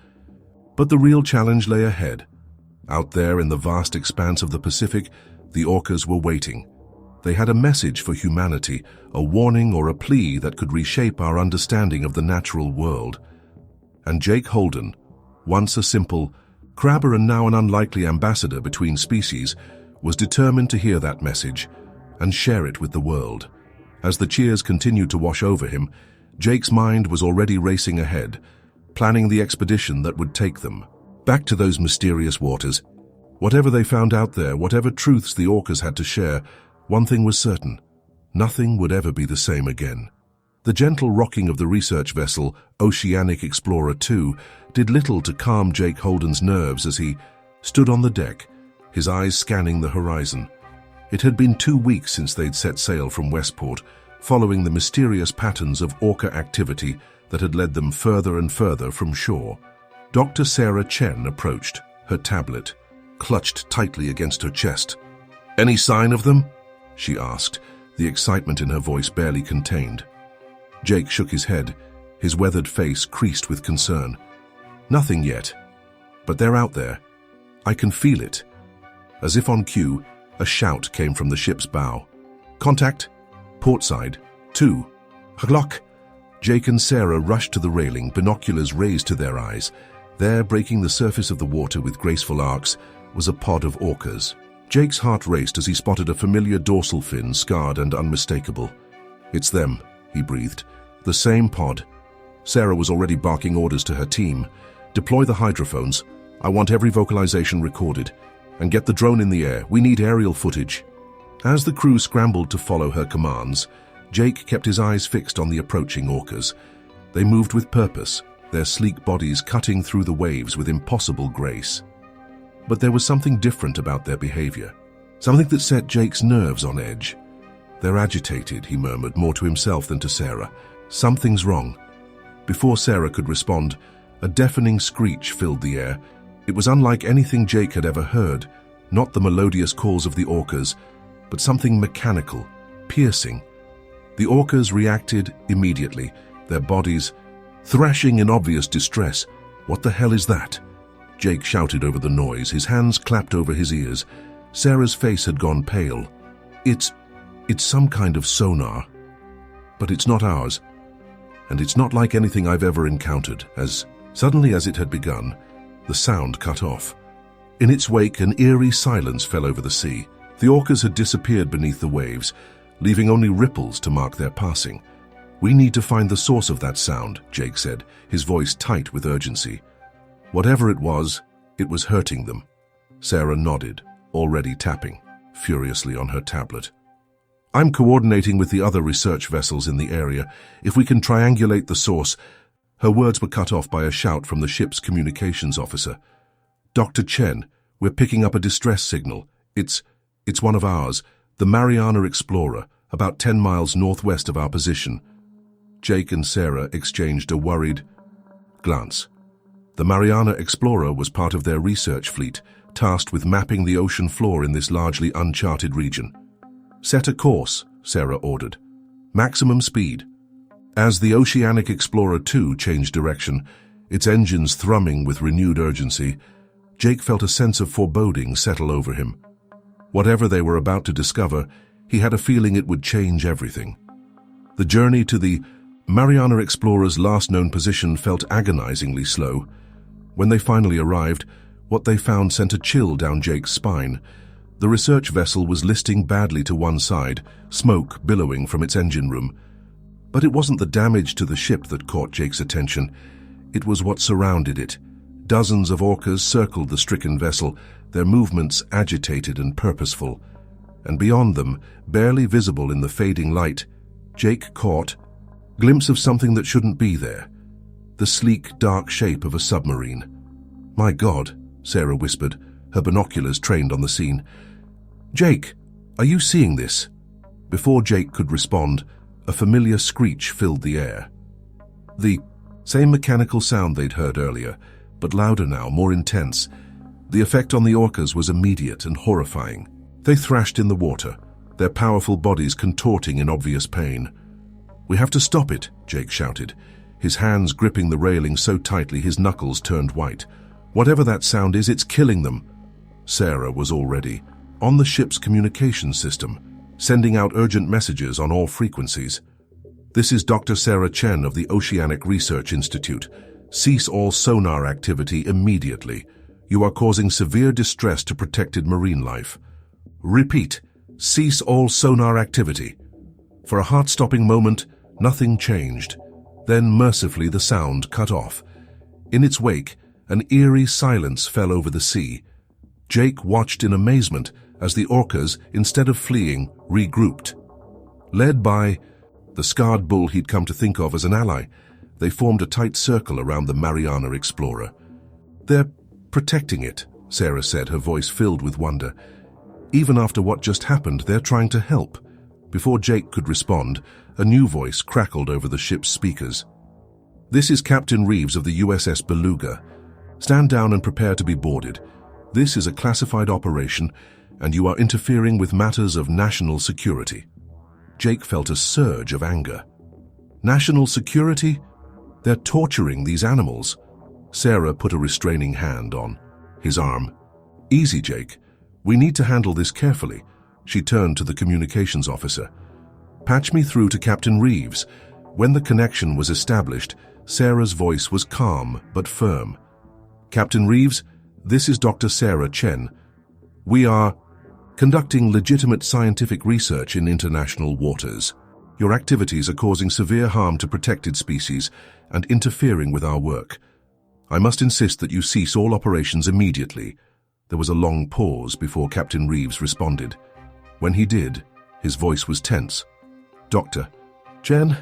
But the real challenge lay ahead. Out there in the vast expanse of the Pacific, the orcas were waiting. They had a message for humanity, a warning or a plea that could reshape our understanding of the natural world. And Jake Holden, once a simple crabber and now an unlikely ambassador between species, was determined to hear that message and share it with the world. As the cheers continued to wash over him, Jake's mind was already racing ahead, planning the expedition that would take them back to those mysterious waters. Whatever they found out there, whatever truths the orcas had to share, one thing was certain: nothing would ever be the same again. The gentle rocking of the research vessel, Oceanic Explorer 2, did little to calm Jake Holden's nerves as he stood on the deck, his eyes scanning the horizon. It had been 2 weeks since they'd set sail from Westport, following the mysterious patterns of ORCA activity that had led them further and further from shore. Dr. Sarah Chen approached, her tablet clutched tightly against her chest. "Any sign of them?" she asked, the excitement in her voice barely contained. Jake shook his head, his weathered face creased with concern. "Nothing yet. But they're out there. I can feel it." As if on cue, a shout came from the ship's bow. "Contact! Portside! 2! Haglock!" Jake and Sarah rushed to the railing, binoculars raised to their eyes. There, breaking the surface of the water with graceful arcs, was a pod of orcas. Jake's heart raced as he spotted a familiar dorsal fin, scarred and unmistakable. "It's them," he breathed. "The same pod." Sarah was already barking orders to her team. "Deploy the hydrophones. I want every vocalization recorded. And get the drone in the air. We need aerial footage." As the crew scrambled to follow her commands, Jake kept his eyes fixed on the approaching orcas. They moved with purpose, their sleek bodies cutting through the waves with impossible grace. But there was something different about their behavior, something that set Jake's nerves on edge. "They're agitated," he murmured, more to himself than to Sarah. "Something's wrong." Before Sarah could respond, a deafening screech filled the air. It was unlike anything Jake had ever heard, not the melodious calls of the orcas, but something mechanical, piercing. The orcas reacted immediately, their bodies thrashing in obvious distress. "What the hell is that?" Jake shouted over the noise, his hands clapped over his ears. Sarah's face had gone pale. It's some kind of sonar. But it's not ours. And it's not like anything I've ever encountered." As suddenly as it had begun, the sound cut off. In its wake, an eerie silence fell over the sea. The orcas had disappeared beneath the waves, leaving only ripples to mark their passing. "We need to find the source of that sound," Jake said, his voice tight with urgency. Whatever it was hurting them. Sarah nodded, already tapping furiously on her tablet. "I'm coordinating with the other research vessels in the area. If we can triangulate the source..." Her words were cut off by a shout from the ship's communications officer. "Dr. Chen, we're picking up a distress signal. It's one of ours, the Mariana Explorer, about 10 miles northwest of our position." Jake and Sarah exchanged a worried glance. The Mariana Explorer was part of their research fleet, tasked with mapping the ocean floor in this largely uncharted region. "Set a course," Sarah ordered. "Maximum speed." As the Oceanic Explorer 2 changed direction, its engines thrumming with renewed urgency, Jake felt a sense of foreboding settle over him. Whatever they were about to discover, he had a feeling it would change everything. The journey to the Mariana Explorer's last known position felt agonizingly slow. When they finally arrived, what they found sent a chill down Jake's spine. The research vessel was listing badly to one side, smoke billowing from its engine room. But it wasn't the damage to the ship that caught Jake's attention. It was what surrounded it. Dozens of orcas circled the stricken vessel, their movements agitated and purposeful. And beyond them, barely visible in the fading light, Jake caught a glimpse of something that shouldn't be there. The sleek, dark shape of a submarine. "My God," Sarah whispered, her binoculars trained on the scene. "Jake, are you seeing this?" Before Jake could respond, a familiar screech filled the air. The same mechanical sound they'd heard earlier, but louder now, more intense. The effect on the orcas was immediate and horrifying. They thrashed in the water, their powerful bodies contorting in obvious pain. "We have to stop it," Jake shouted, his hands gripping the railing so tightly his knuckles turned white. "Whatever that sound is, it's killing them." Sarah was already on the ship's communications system, sending out urgent messages on all frequencies. "This is Dr. Sarah Chen of the Oceanic Research Institute. Cease all sonar activity immediately. You are causing severe distress to protected marine life. Repeat, cease all sonar activity." For a heart-stopping moment, nothing changed. Then, mercifully, the sound cut off. In its wake, an eerie silence fell over the sea. Jake watched in amazement as the orcas, instead of fleeing, regrouped. Led by the scarred bull he'd come to think of as an ally. They formed a tight circle around the Mariana explorer. "They're protecting it," Sarah said, her voice filled with wonder. "Even after what just happened, they're trying to help." Before Jake could respond, a new voice crackled over the ship's speakers. "This is Captain Reeves of the USS Beluga. Stand down and prepare to be boarded. This is a classified operation, and you are interfering with matters of national security." Jake felt a surge of anger. National security? They're torturing these animals. Sarah put a restraining hand on his arm. "Easy, Jake. We need to handle this carefully." She turned to the communications officer. "Patch me through to Captain Reeves." When the connection was established, Sarah's voice was calm but firm. "Captain Reeves, this is Dr. Sarah Chen. We are conducting legitimate scientific research in international waters. Your activities are causing severe harm to protected species and interfering with our work. I must insist that you cease all operations immediately." There was a long pause before Captain Reeves responded. When he did, his voice was tense. "Dr. Chen,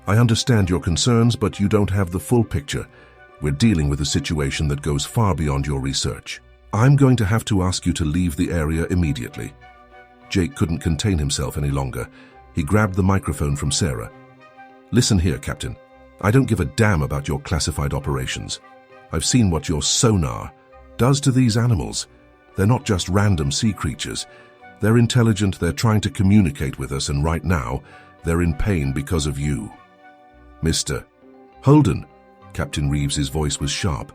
I understand your concerns, but you don't have the full picture. We're dealing with a situation that goes far beyond your research. I'm going to have to ask you to leave the area immediately." Jake couldn't contain himself any longer. He grabbed the microphone from Sarah. "Listen here, Captain. I don't give a damn about your classified operations. I've seen what your sonar does to these animals. They're not just random sea creatures. They're intelligent, they're trying to communicate with us, and right now, they're in pain because of you." "Mr. Holden," Captain Reeves's voice was sharp.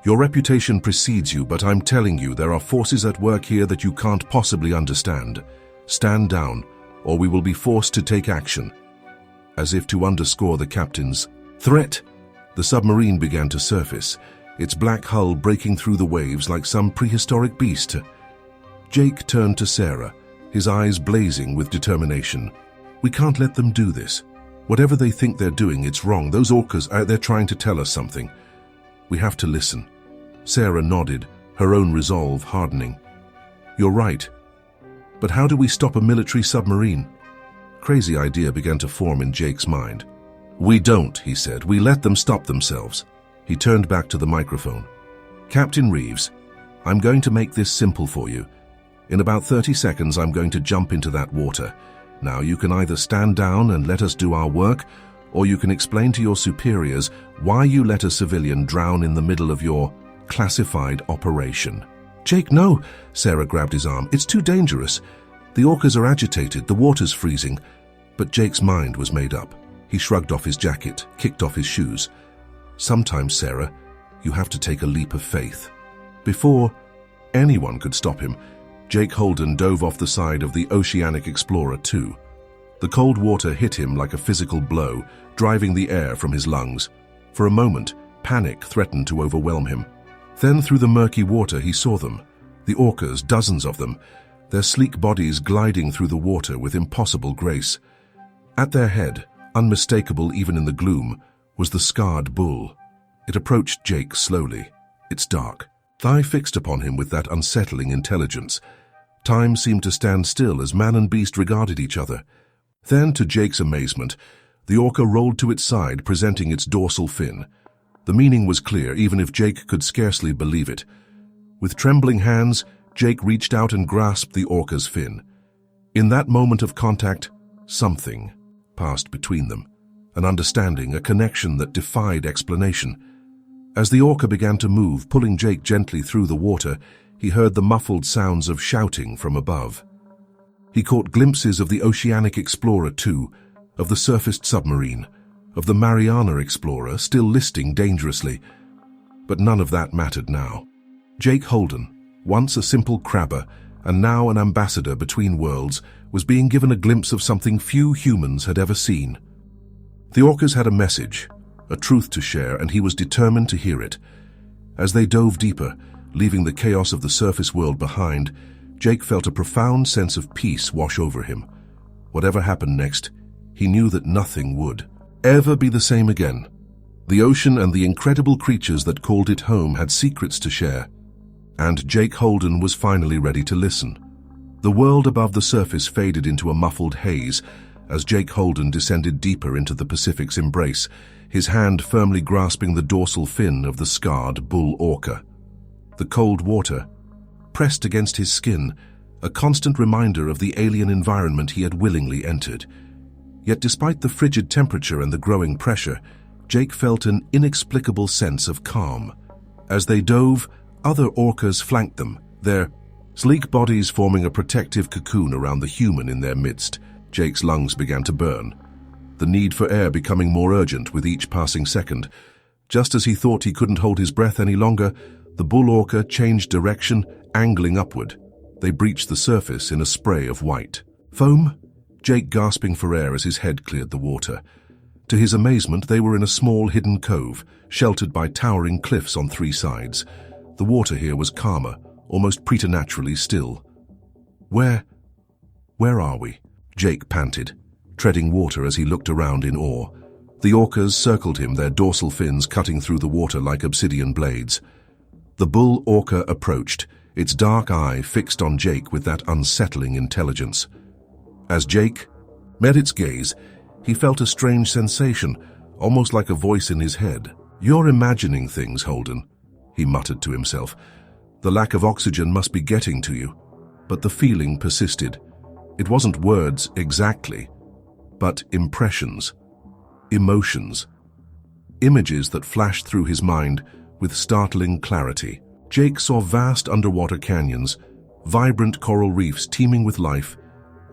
"Your reputation precedes you, but I'm telling you there are forces at work here that you can't possibly understand. Stand down, or we will be forced to take action." As if to underscore the captain's threat, the submarine began to surface, its black hull breaking through the waves like some prehistoric beast. Jake turned to Sarah, his eyes blazing with determination. "We can't let them do this. Whatever they think they're doing, it's wrong. Those orcas out there trying to tell us something. We have to listen." Sarah nodded, her own resolve hardening. "You're right. But how do we stop a military submarine?" Crazy idea began to form in Jake's mind. "We don't," he said. "We let them stop themselves." He turned back to the microphone. "Captain Reeves, I'm going to make this simple for you. In about 30 seconds, I'm going to jump into that water. Now, you can either stand down and let us do our work, or you can explain to your superiors why you let a civilian drown in the middle of your classified operation." "Jake, no!" Sarah grabbed his arm. "It's too dangerous. The orcas are agitated, the water's freezing." But Jake's mind was made up. He shrugged off his jacket, kicked off his shoes. "Sometimes, Sarah, you have to take a leap of faith." Before anyone could stop him, Jake Holden dove off the side of the Oceanic Explorer 2. The cold water hit him like a physical blow, driving the air from his lungs. For a moment, panic threatened to overwhelm him. Then through the murky water he saw them, the orcas, dozens of them, their sleek bodies gliding through the water with impossible grace. At their head, unmistakable even in the gloom, was the scarred bull. It approached Jake slowly, its dark eye fixed upon him with that unsettling intelligence. Time seemed to stand still as man and beast regarded each other. Then, to Jake's amazement, the orca rolled to its side, presenting its dorsal fin. The meaning was clear, even if Jake could scarcely believe it. With trembling hands, Jake reached out and grasped the orca's fin. In that moment of contact, something passed between them. An understanding, a connection that defied explanation. As the orca began to move, pulling Jake gently through the water, he heard the muffled sounds of shouting from above. He caught glimpses of the Oceanic Explorer 2, of the surfaced submarine, of the Mariana Explorer still listing dangerously. But none of that mattered now. Jake Holden, once a simple crabber and now an ambassador between worlds, was being given a glimpse of something few humans had ever seen. The orcas had a message, a truth to share, and he was determined to hear it. As they dove deeper, leaving the chaos of the surface world behind, Jake felt a profound sense of peace wash over him. Whatever happened next, he knew that nothing would ever be the same again. The ocean and the incredible creatures that called it home had secrets to share, and Jake Holden was finally ready to listen. The world above the surface faded into a muffled haze, as Jake Holden descended deeper into the Pacific's embrace, his hand firmly grasping the dorsal fin of the scarred bull orca. The cold water, pressed against his skin, a constant reminder of the alien environment he had willingly entered. Yet despite the frigid temperature and the growing pressure, Jake felt an inexplicable sense of calm. As they dove, other orcas flanked them, their sleek bodies forming a protective cocoon around the human in their midst. Jake's lungs began to burn, the need for air becoming more urgent with each passing second. Just as he thought he couldn't hold his breath any longer, the bull orca changed direction, angling upward. They breached the surface in a spray of white foam, Jake gasping for air as his head cleared the water. To his amazement, they were in a small hidden cove, sheltered by towering cliffs on three sides. The water here was calmer, almost preternaturally still. Where are we? Jake panted, treading water as he looked around in awe. The orcas circled him, their dorsal fins cutting through the water like obsidian blades. The bull orca approached, its dark eye fixed on Jake with that unsettling intelligence. As Jake met its gaze, he felt a strange sensation, almost like a voice in his head. "You're imagining things, Holden," he muttered to himself. "The lack of oxygen must be getting to you." But the feeling persisted. It wasn't words exactly, but impressions, emotions, images that flashed through his mind with startling clarity. Jake saw vast underwater canyons, vibrant coral reefs teeming with life,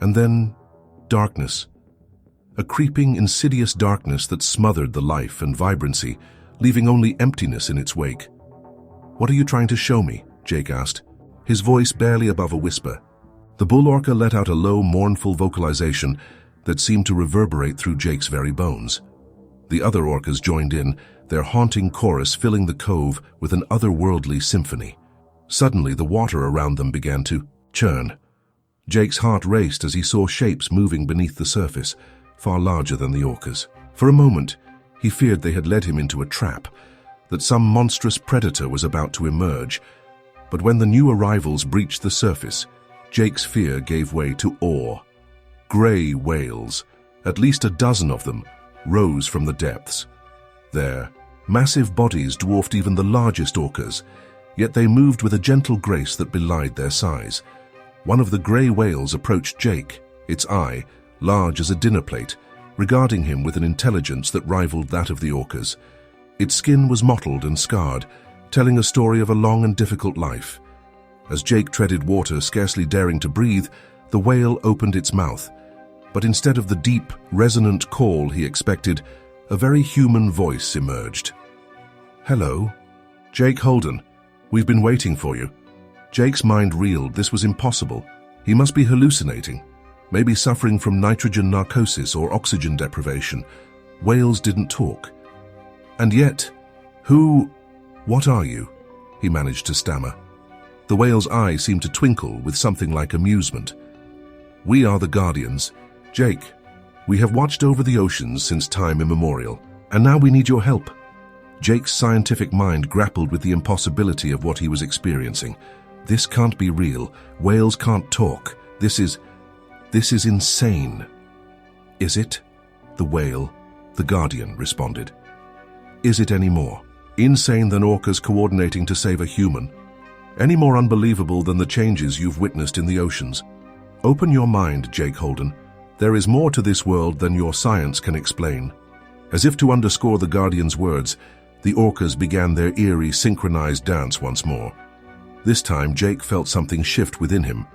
and then darkness. A creeping, insidious darkness that smothered the life and vibrancy, leaving only emptiness in its wake. "What are you trying to show me?" Jake asked, his voice barely above a whisper. The bull orca let out a low, mournful vocalization that seemed to reverberate through Jake's very bones. The other orcas joined in, their haunting chorus filling the cove with an otherworldly symphony. Suddenly, the water around them began to churn. Jake's heart raced as he saw shapes moving beneath the surface, far larger than the orcas. For a moment, he feared they had led him into a trap, that some monstrous predator was about to emerge. But when the new arrivals breached the surface, Jake's fear gave way to awe. Gray whales, at least a dozen of them, rose from the depths. Their massive bodies dwarfed even the largest orcas, yet they moved with a gentle grace that belied their size. One of the gray whales approached Jake, its eye, large as a dinner plate, regarding him with an intelligence that rivaled that of the orcas. Its skin was mottled and scarred, telling a story of a long and difficult life. As Jake treaded water, scarcely daring to breathe, the whale opened its mouth. But instead of the deep, resonant call he expected, a very human voice emerged. "Hello, Jake Holden. We've been waiting for you." Jake's mind reeled. This was impossible. He must be hallucinating, maybe suffering from nitrogen narcosis or oxygen deprivation. Whales didn't talk. And yet, what are you? He managed to stammer. The whale's eye seemed to twinkle with something like amusement. "We are the Guardians. Jake, we have watched over the oceans since time immemorial, and now we need your help." Jake's scientific mind grappled with the impossibility of what he was experiencing. This can't be real. Whales can't talk. This is insane. "Is it?" The whale, the Guardian, responded. "Is it any more insane than orcas coordinating to save a human? Any more unbelievable than the changes you've witnessed in the oceans? Open your mind, Jake Holden. There is more to this world than your science can explain." As if to underscore the Guardian's words, the orcas began their eerie, synchronized dance once more. This time, Jake felt something shift within him.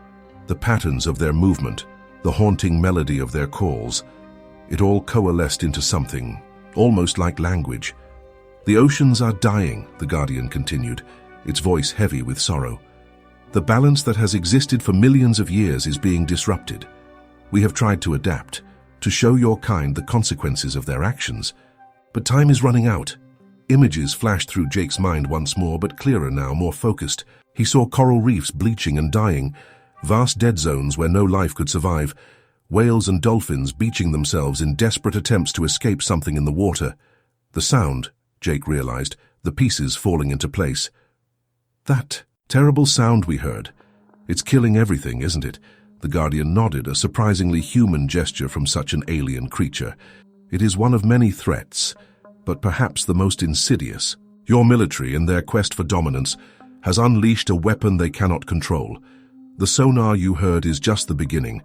The patterns of their movement, the haunting melody of their calls. It all coalesced into something, almost like language. "The oceans are dying," the Guardian continued, its voice heavy with sorrow. "The balance that has existed for millions of years is being disrupted. We have tried to adapt, to show your kind the consequences of their actions. But time is running out." Images flashed through Jake's mind once more, but clearer now, more focused. He saw coral reefs bleaching and dying, vast dead zones where no life could survive, whales and dolphins beaching themselves in desperate attempts to escape something in the water. The sound, Jake realized, the pieces falling into place. "That terrible sound we heard. It's killing everything, isn't it? The Guardian nodded, a surprisingly human gesture from such an alien creature. It is one of many threats, but perhaps the most insidious. Your military, in their quest for dominance, has unleashed a weapon they cannot control. The sonar you heard is just the beginning.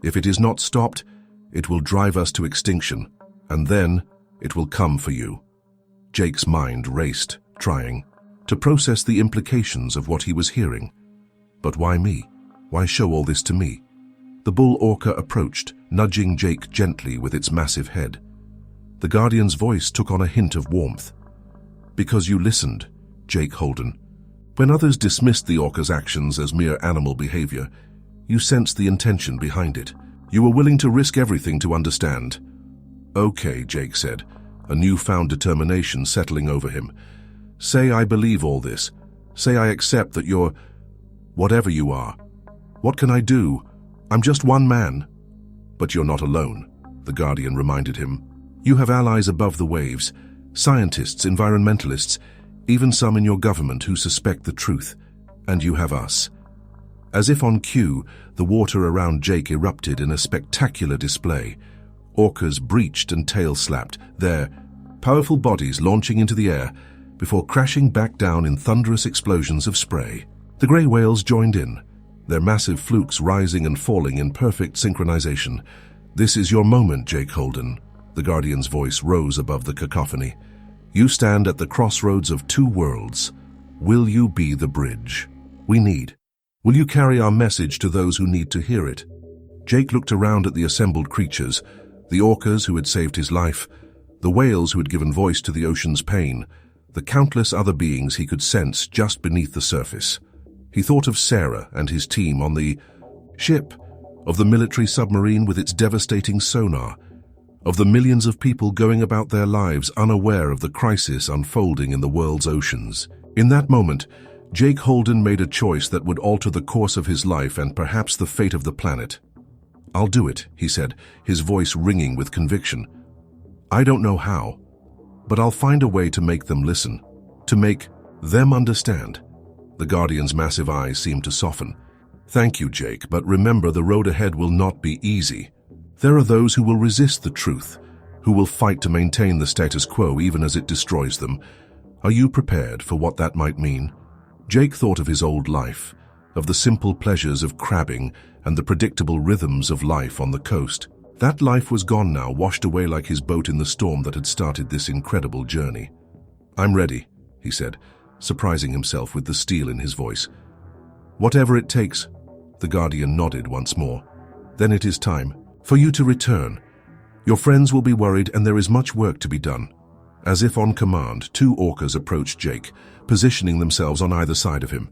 If it is not stopped, it will drive us to extinction, and then it will come for you. Jake's mind raced, trying to process the implications of what he was hearing. But why me? Why show all this to me? The bull orca approached, nudging Jake gently with its massive head. The Guardian's voice took on a hint of warmth. Because you listened, Jake Holden. When others dismissed the orca's actions as mere animal behavior, you sensed the intention behind it. You were willing to risk everything to understand. Okay, Jake said, a newfound determination settling over him. Say I believe all this. Say I accept that you're whatever you are. What can I do? I'm just one man. But you're not alone, the Guardian reminded him. You have allies above the waves, scientists, environmentalists, even some in your government who suspect the truth. And you have us. As if on cue, the water around Jake erupted in a spectacular display. Orcas breached and tail-slapped, their powerful bodies launching into the air before crashing back down in thunderous explosions of spray. The grey whales joined in, their massive flukes rising and falling in perfect synchronization. This is your moment, Jake Holden. The Guardian's voice rose above the cacophony. You stand at the crossroads of two worlds. Will you be the bridge we need? Will you carry our message to those who need to hear it? Jake looked around at the assembled creatures, the orcas who had saved his life, the whales who had given voice to the ocean's pain, the countless other beings he could sense just beneath the surface. He thought of Sarah and his team on the ship, of the military submarine with its devastating sonar, of the millions of people going about their lives unaware of the crisis unfolding in the world's oceans. In that moment, Jake Holden made a choice that would alter the course of his life and perhaps the fate of the planet. I'll do it, he said, his voice ringing with conviction. I don't know how, but I'll find a way to make them listen, to make them understand. The Guardian's massive eyes seemed to soften. Thank you, Jake, but remember the road ahead will not be easy. There are those who will resist the truth, who will fight to maintain the status quo even as it destroys them. Are you prepared for what that might mean? Jake thought of his old life, of the simple pleasures of crabbing and the predictable rhythms of life on the coast. That life was gone now, washed away like his boat in the storm that had started this incredible journey. I'm ready, he said, surprising himself with the steel in his voice. Whatever it takes, the Guardian nodded once more. Then it is time for you to return. Your friends will be worried and there is much work to be done. As if on command, two orcas approached Jake, positioning themselves on either side of him.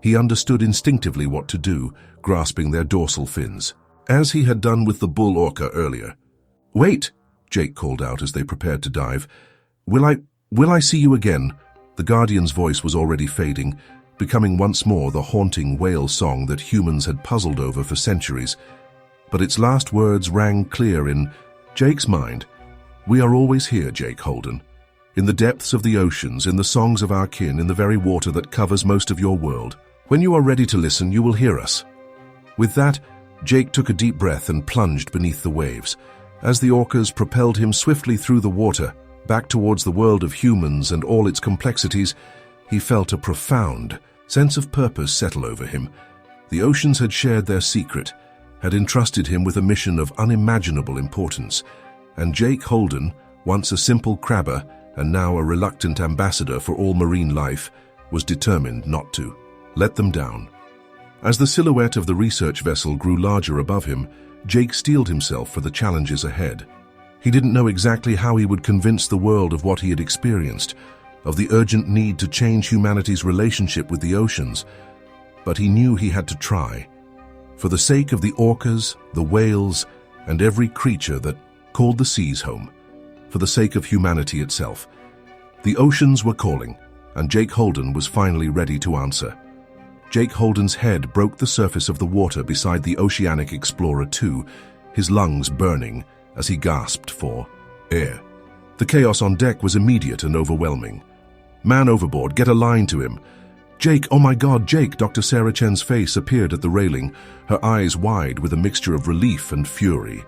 He understood instinctively what to do, grasping their dorsal fins, as he had done with the bull orca earlier. Wait, Jake called out as they prepared to dive. Will I see you again? The Guardian's voice was already fading, becoming once more the haunting whale song that humans had puzzled over for centuries. But its last words rang clear in Jake's mind. We are always here, Jake Holden. In the depths of the oceans, in the songs of our kin, in the very water that covers most of your world. When you are ready to listen, you will hear us. With that, Jake took a deep breath and plunged beneath the waves. As the orcas propelled him swiftly through the water, back towards the world of humans and all its complexities, he felt a profound sense of purpose settle over him. The oceans had shared their secret, had entrusted him with a mission of unimaginable importance, and Jake Holden, once a simple crabber and now a reluctant ambassador for all marine life, was determined not to let them down. As the silhouette of the research vessel grew larger above him, Jake steeled himself for the challenges ahead. He didn't know exactly how he would convince the world of what he had experienced, of the urgent need to change humanity's relationship with the oceans, but he knew he had to try. For the sake of the orcas, the whales, and every creature that called the seas home, for the sake of humanity itself. The oceans were calling, and Jake Holden was finally ready to answer. Jake Holden's head broke the surface of the water beside the Oceanic Explorer 2, his lungs burning as he gasped for air. The chaos on deck was immediate and overwhelming. Man overboard, get a line to him. Jake, oh my God, Jake! Dr. Sarah Chen's face appeared at the railing, her eyes wide with a mixture of relief and fury,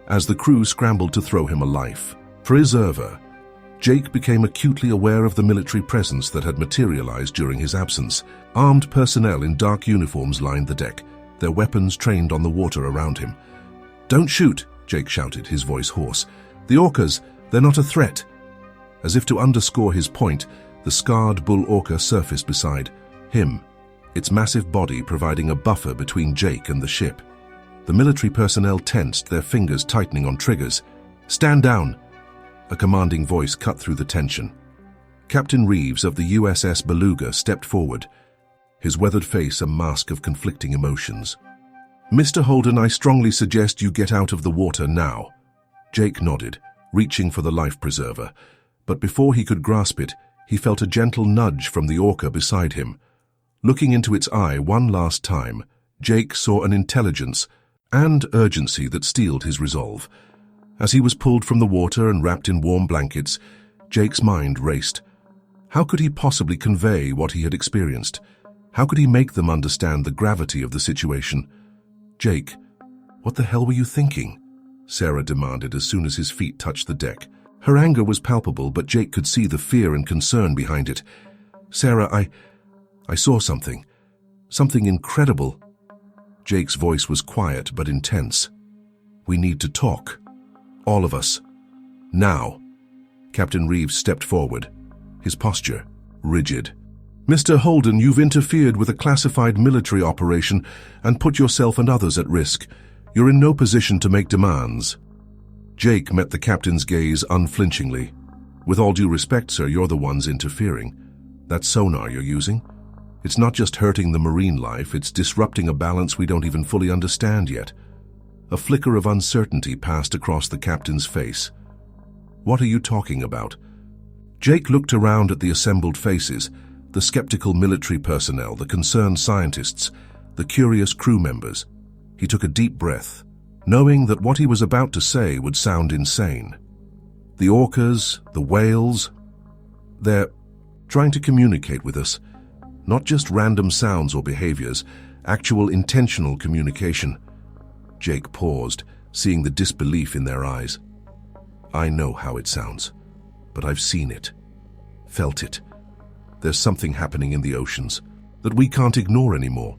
as the crew scrambled to throw him a life preserver. Jake became acutely aware of the military presence that had materialized during his absence. Armed personnel in dark uniforms lined the deck, their weapons trained on the water around him. "Don't shoot!" Jake shouted, his voice hoarse. "The orcas, they're not a threat." As if to underscore his point, the scarred bull orca surfaced beside him, its massive body providing a buffer between Jake and the ship. The military personnel tensed, their fingers tightening on triggers. "Stand down!" A commanding voice cut through the tension. Captain Reeves of the USS Beluga stepped forward, his weathered face a mask of conflicting emotions. "Mr. Holden, I strongly suggest you get out of the water now." Jake nodded, reaching for the life preserver, but before he could grasp it, he felt a gentle nudge from the orca beside him. Looking into its eye one last time, Jake saw an intelligence and urgency that steeled his resolve. As he was pulled from the water and wrapped in warm blankets, Jake's mind raced. How could he possibly convey what he had experienced? How could he make them understand the gravity of the situation? "Jake, what the hell were you thinking?" Sarah demanded as soon as his feet touched the deck. Her anger was palpable, but Jake could see the fear and concern behind it. "Sarah, I saw something. Something incredible." Jake's voice was quiet but intense. "We need to talk. All of us. Now." Captain Reeves stepped forward, his posture rigid. "Mr. Holden, you've interfered with a classified military operation and put yourself and others at risk. You're in no position to make demands." Jake met the captain's gaze unflinchingly. "With all due respect, sir, you're the ones interfering. That sonar you're using? It's not just hurting the marine life, it's disrupting a balance we don't even fully understand yet." A flicker of uncertainty passed across the captain's face. "What are you talking about?" Jake looked around at the assembled faces, the skeptical military personnel, the concerned scientists, the curious crew members. He took a deep breath, knowing that what he was about to say would sound insane. "The orcas, the whales, they're trying to communicate with us. Not just random sounds or behaviors, actual intentional communication." Jake paused, seeing the disbelief in their eyes. "I know how it sounds, but I've seen it, felt it. There's something happening in the oceans that we can't ignore anymore."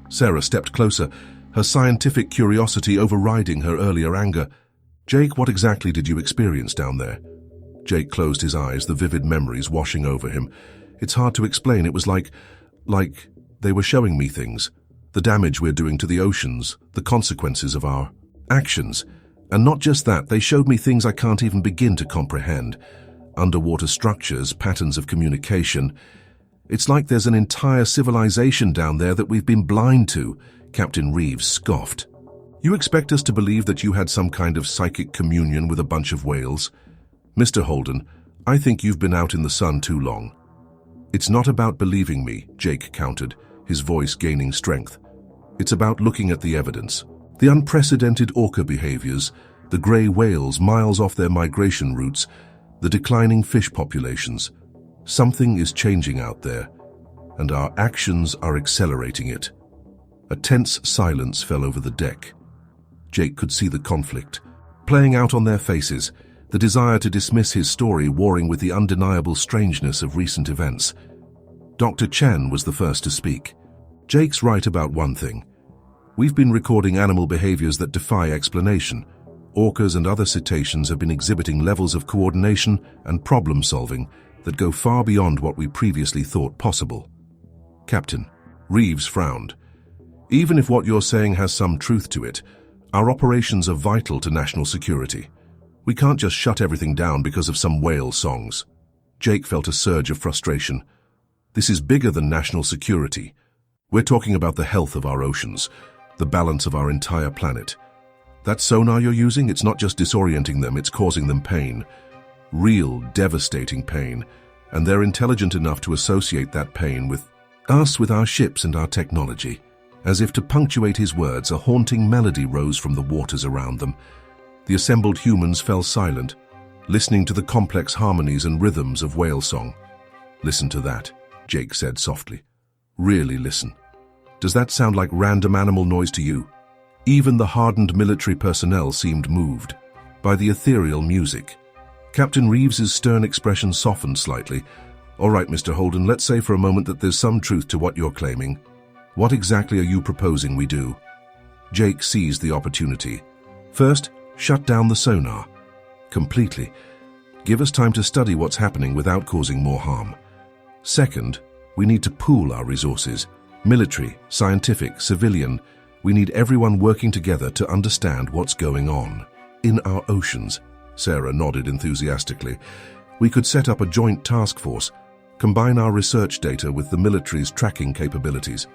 Sarah stepped closer, her scientific curiosity overriding her earlier anger. "Jake, what exactly did you experience down there?" Jake closed his eyes, the vivid memories washing over him. "It's hard to explain. It was like they were showing me things. The damage we're doing to the oceans, the consequences of our actions. And not just that, they showed me things I can't even begin to comprehend. Underwater structures, patterns of communication. It's like there's an entire civilization down there that we've been blind to," Captain Reeves scoffed. "You expect us to believe that you had some kind of psychic communion with a bunch of whales? Mr. Holden, I think you've been out in the sun too long." "It's not about believing me," Jake countered, his voice gaining strength. "It's about looking at the evidence. The unprecedented orca behaviors, the gray whales miles off their migration routes, the declining fish populations. Something is changing out there, and our actions are accelerating it." A tense silence fell over the deck. Jake could see the conflict playing out on their faces, the desire to dismiss his story warring with the undeniable strangeness of recent events. Dr. Chen was the first to speak. "Jake's right about one thing. We've been recording animal behaviors that defy explanation. Orcas and other cetaceans have been exhibiting levels of coordination and problem-solving that go far beyond what we previously thought possible." "Captain," Reeves frowned, "even if what you're saying has some truth to it, our operations are vital to national security. We can't just shut everything down because of some whale songs." Jake felt a surge of frustration. "This is bigger than national security. We're talking about the health of our oceans, the balance of our entire planet. That sonar you're using, it's not just disorienting them, it's causing them pain. Real, devastating pain. And they're intelligent enough to associate that pain with us, with our ships and our technology." As if to punctuate his words, a haunting melody rose from the waters around them. The assembled humans fell silent, listening to the complex harmonies and rhythms of whale song. "Listen to that," Jake said softly. Really listen. Does that sound like random animal noise to you? Even the hardened military personnel seemed moved by the ethereal music. Captain Reeves's stern expression softened slightly. All right, Mr. Holden, let's say for a moment that there's some truth to what you're claiming. What exactly are you proposing we do? Jake seized the opportunity. First, shut down the sonar. Completely. Give us time to study what's happening without causing more harm. Second, we need to pool our resources. Military, scientific, civilian. We need everyone working together to understand what's going on. In our oceans, Sarah nodded enthusiastically. We could set up a joint task force, combine our research data with the military's tracking capabilities.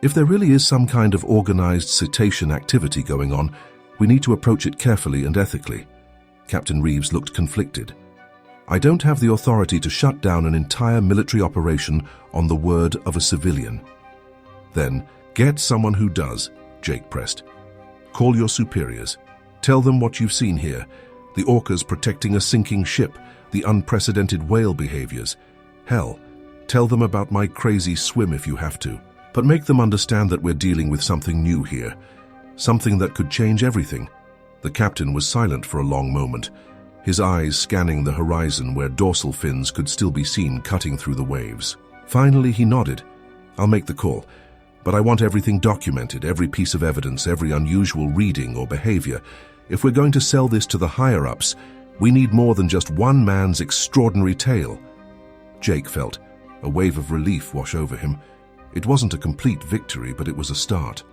If there really is some kind of organized cetacean activity going on, we need to approach it carefully and ethically. Captain Reeves looked conflicted. I don't have the authority to shut down an entire military operation on the word of a civilian. Then, get someone who does, Jake pressed. Call your superiors. Tell them what you've seen here. The orcas protecting a sinking ship, the unprecedented whale behaviors. Hell, tell them about my crazy swim if you have to. But make them understand that we're dealing with something new here. Something that could change everything. The captain was silent for a long moment, his eyes scanning the horizon where dorsal fins could still be seen cutting through the waves. Finally, he nodded. I'll make the call, but I want everything documented, every piece of evidence, every unusual reading or behavior. If we're going to sell this to the higher-ups, we need more than just one man's extraordinary tale. Jake felt a wave of relief wash over him. It wasn't a complete victory, but it was a start.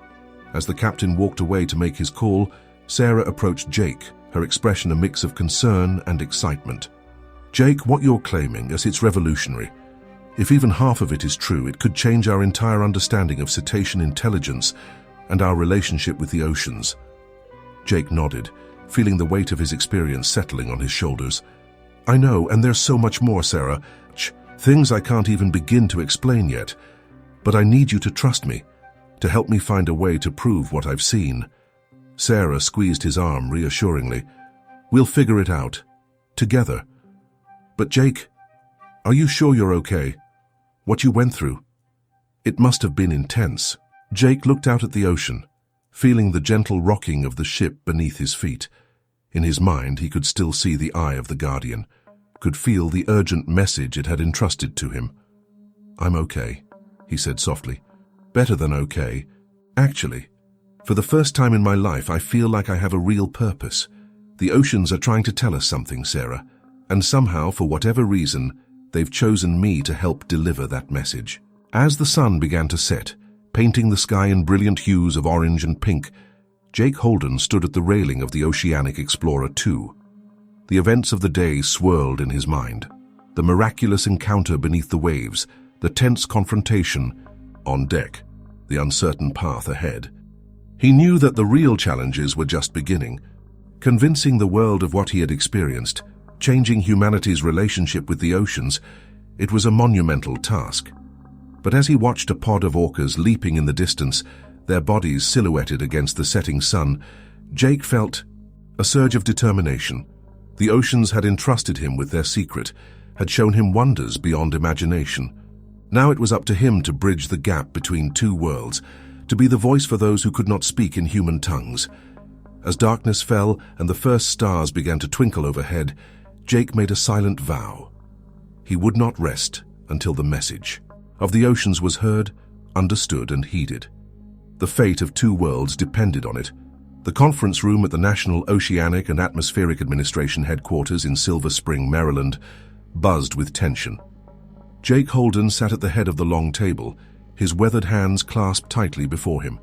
As the captain walked away to make his call, Sarah approached Jake, her expression a mix of concern and excitement. Jake, what you're claiming is it's revolutionary. If even half of it is true, it could change our entire understanding of cetacean intelligence and our relationship with the oceans. Jake nodded, feeling the weight of his experience settling on his shoulders. I know, and there's so much more, Sarah. Things I can't even begin to explain yet. But I need you to trust me, to help me find a way to prove what I've seen. Sarah squeezed his arm reassuringly. We'll figure it out. Together. But Jake, are you sure you're okay? What you went through? It must have been intense. Jake looked out at the ocean, feeling the gentle rocking of the ship beneath his feet. In his mind, he could still see the eye of the Guardian, could feel the urgent message it had entrusted to him. I'm okay, he said softly. Better than okay. Actually, for the first time in my life, I feel like I have a real purpose. The oceans are trying to tell us something, Sarah, and somehow, for whatever reason, they've chosen me to help deliver that message. As the sun began to set, painting the sky in brilliant hues of orange and pink, Jake Holden stood at the railing of the Oceanic Explorer 2. The events of the day swirled in his mind. The miraculous encounter beneath the waves, the tense confrontation on deck, the uncertain path ahead. He knew that the real challenges were just beginning. Convincing the world of what he had experienced, changing humanity's relationship with the oceans, it was a monumental task. But as he watched a pod of orcas leaping in the distance, their bodies silhouetted against the setting sun, Jake felt a surge of determination. The oceans had entrusted him with their secret, had shown him wonders beyond imagination. Now it was up to him to bridge the gap between two worlds, to be the voice for those who could not speak in human tongues. As darkness fell and the first stars began to twinkle overhead, Jake made a silent vow. He would not rest until the message of the oceans was heard, understood, and heeded. The fate of two worlds depended on it. The conference room at the National Oceanic and Atmospheric Administration headquarters in Silver Spring, Maryland, buzzed with tension. Jake Holden sat at the head of the long table, his weathered hands clasped tightly before him.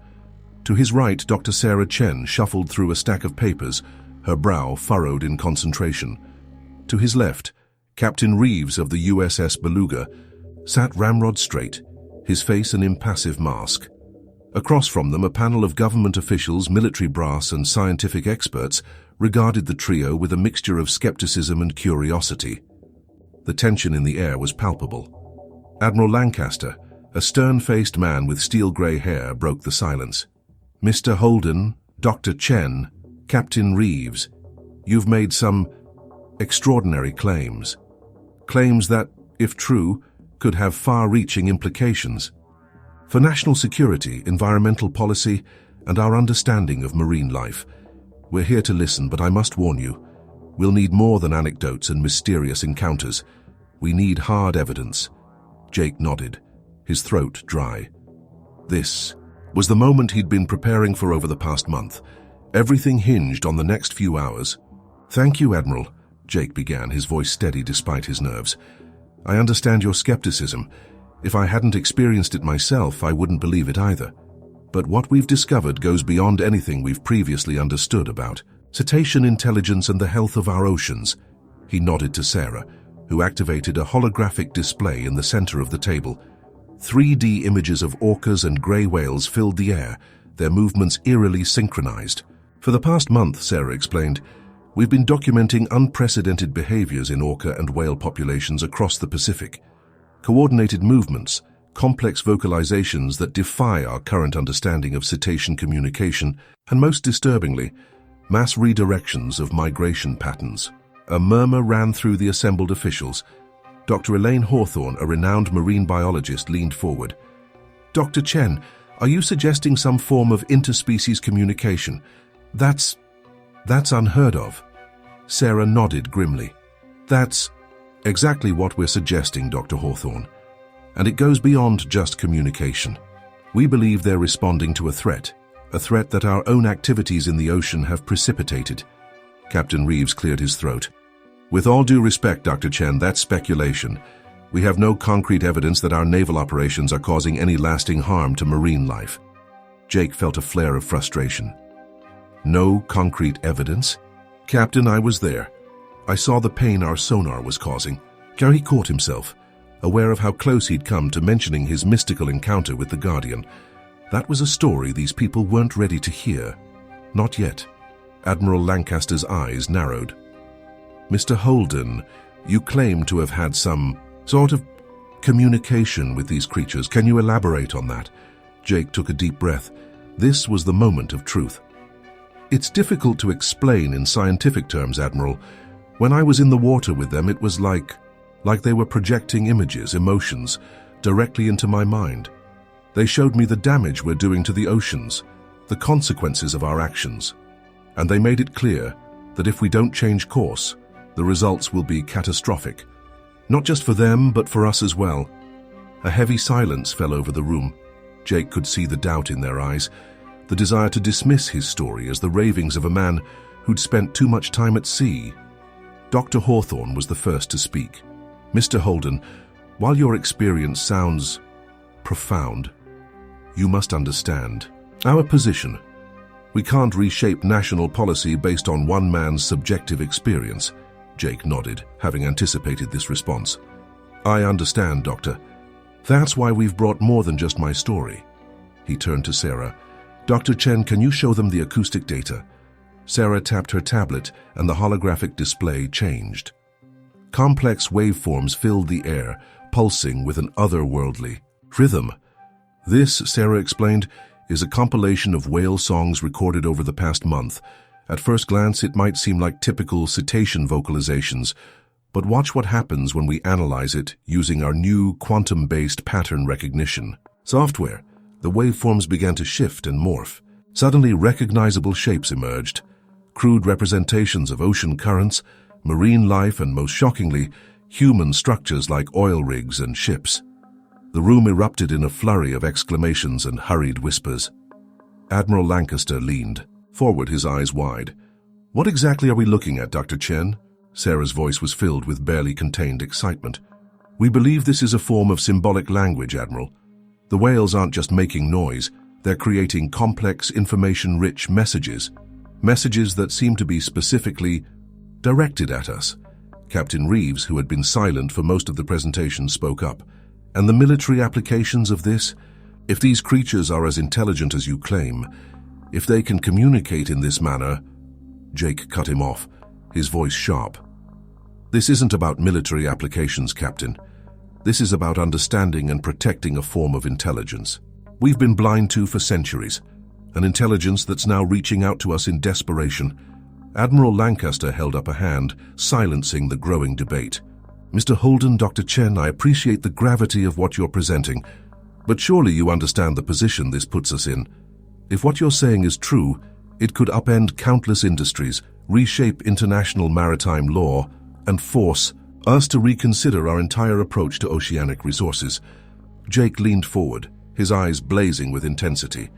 To his right, Dr. Sarah Chen shuffled through a stack of papers, her brow furrowed in concentration. To his left, Captain Reeves of the USS Beluga sat ramrod straight, his face an impassive mask. Across from them, a panel of government officials, military brass, and scientific experts regarded the trio with a mixture of skepticism and curiosity. The tension in the air was palpable. Admiral Lancaster, a stern-faced man with steel-grey hair, broke the silence. Mr. Holden, Dr. Chen, Captain Reeves, you've made some extraordinary claims. Claims that, if true, could have far-reaching implications. For national security, environmental policy, and our understanding of marine life. We're here to listen, but I must warn you, we'll need more than anecdotes and mysterious encounters. We need hard evidence. Jake nodded, his throat dry. This was the moment he'd been preparing for over the past month. Everything hinged on the next few hours. "Thank you, Admiral," Jake began, his voice steady despite his nerves. "I understand your skepticism. If I hadn't experienced it myself, I wouldn't believe it either. But what we've discovered goes beyond anything we've previously understood about cetacean intelligence and the health of our oceans." He nodded to Sarah, who activated a holographic display in the center of the table. 3D images of orcas and gray whales filled the air, their movements eerily synchronized. "For the past month," Sarah explained, "we've been documenting unprecedented behaviors in orca and whale populations across the Pacific. Coordinated movements, complex vocalizations that defy our current understanding of cetacean communication, and most disturbingly, mass redirections of migration patterns." A murmur ran through the assembled officials. Dr. Elaine Hawthorne, a renowned marine biologist, leaned forward. "Dr. Chen, are you suggesting some form of interspecies communication? That's unheard of." Sarah nodded grimly. "That's exactly what we're suggesting, Dr. Hawthorne. And it goes beyond just communication. We believe they're responding to a threat that our own activities in the ocean have precipitated." Captain Reeves cleared his throat. "With all due respect, Dr. Chen, that's speculation. We have no concrete evidence that our naval operations are causing any lasting harm to marine life." Jake felt a flare of frustration. "No concrete evidence? Captain, I was there. I saw the pain our sonar was causing." Gary caught himself, aware of how close he'd come to mentioning his mystical encounter with the Guardian. That was a story these people weren't ready to hear. Not yet. Admiral Lancaster's eyes narrowed. "Mr. Holden, you claim to have had some sort of communication with these creatures. Can you elaborate on that?" Jake took a deep breath. This was the moment of truth. "It's difficult to explain in scientific terms, Admiral. When I was in the water with them, it was like they were projecting images, emotions, directly into my mind. They showed me the damage we're doing to the oceans, the consequences of our actions. And they made it clear that if we don't change course, the results will be catastrophic. Not just for them, but for us as well." A heavy silence fell over the room. Jake could see the doubt in their eyes, the desire to dismiss his story as the ravings of a man who'd spent too much time at sea. Dr. Hawthorne was the first to speak. "Mr. Holden, while your experience sounds profound, you must understand our position. We can't reshape national policy based on one man's subjective experience." Jake nodded, having anticipated this response. "I understand, Doctor. That's why we've brought more than just my story." He turned to Sarah. "Dr. Chen, can you show them the acoustic data?" Sarah tapped her tablet, and the holographic display changed. Complex waveforms filled the air, pulsing with an otherworldly rhythm. "This," Sarah explained, "is a compilation of whale songs recorded over the past month. At first glance, it might seem like typical cetacean vocalizations, but watch what happens when we analyze it using our new quantum-based pattern recognition software." The waveforms began to shift and morph. Suddenly, recognizable shapes emerged. Crude representations of ocean currents, marine life, and most shockingly, human structures like oil rigs and ships. The room erupted in a flurry of exclamations and hurried whispers. Admiral Lancaster leaned forward, his eyes wide. "What exactly are we looking at, Dr. Chen?" Sarah's voice was filled with barely contained excitement. "We believe this is a form of symbolic language, Admiral. The whales aren't just making noise, they're creating complex, information-rich messages that seem to be specifically directed at us." Captain Reeves, who had been silent for most of the presentation, spoke up. "And the military applications of this? If these creatures are as intelligent as you claim, if they can communicate in this manner—" Jake cut him off, his voice sharp. "This isn't about military applications, Captain. This is about understanding and protecting a form of intelligence we've been blind to for centuries, an intelligence that's now reaching out to us in desperation." Admiral Lancaster held up a hand, silencing the growing debate. "Mr. Holden, Dr. Chen, I appreciate the gravity of what you're presenting, But surely you understand the position this puts us in. If what you're saying is true, it could upend countless industries, reshape international maritime law, and force us to reconsider our entire approach to oceanic resources. Jake leaned forward, his eyes blazing with intensity.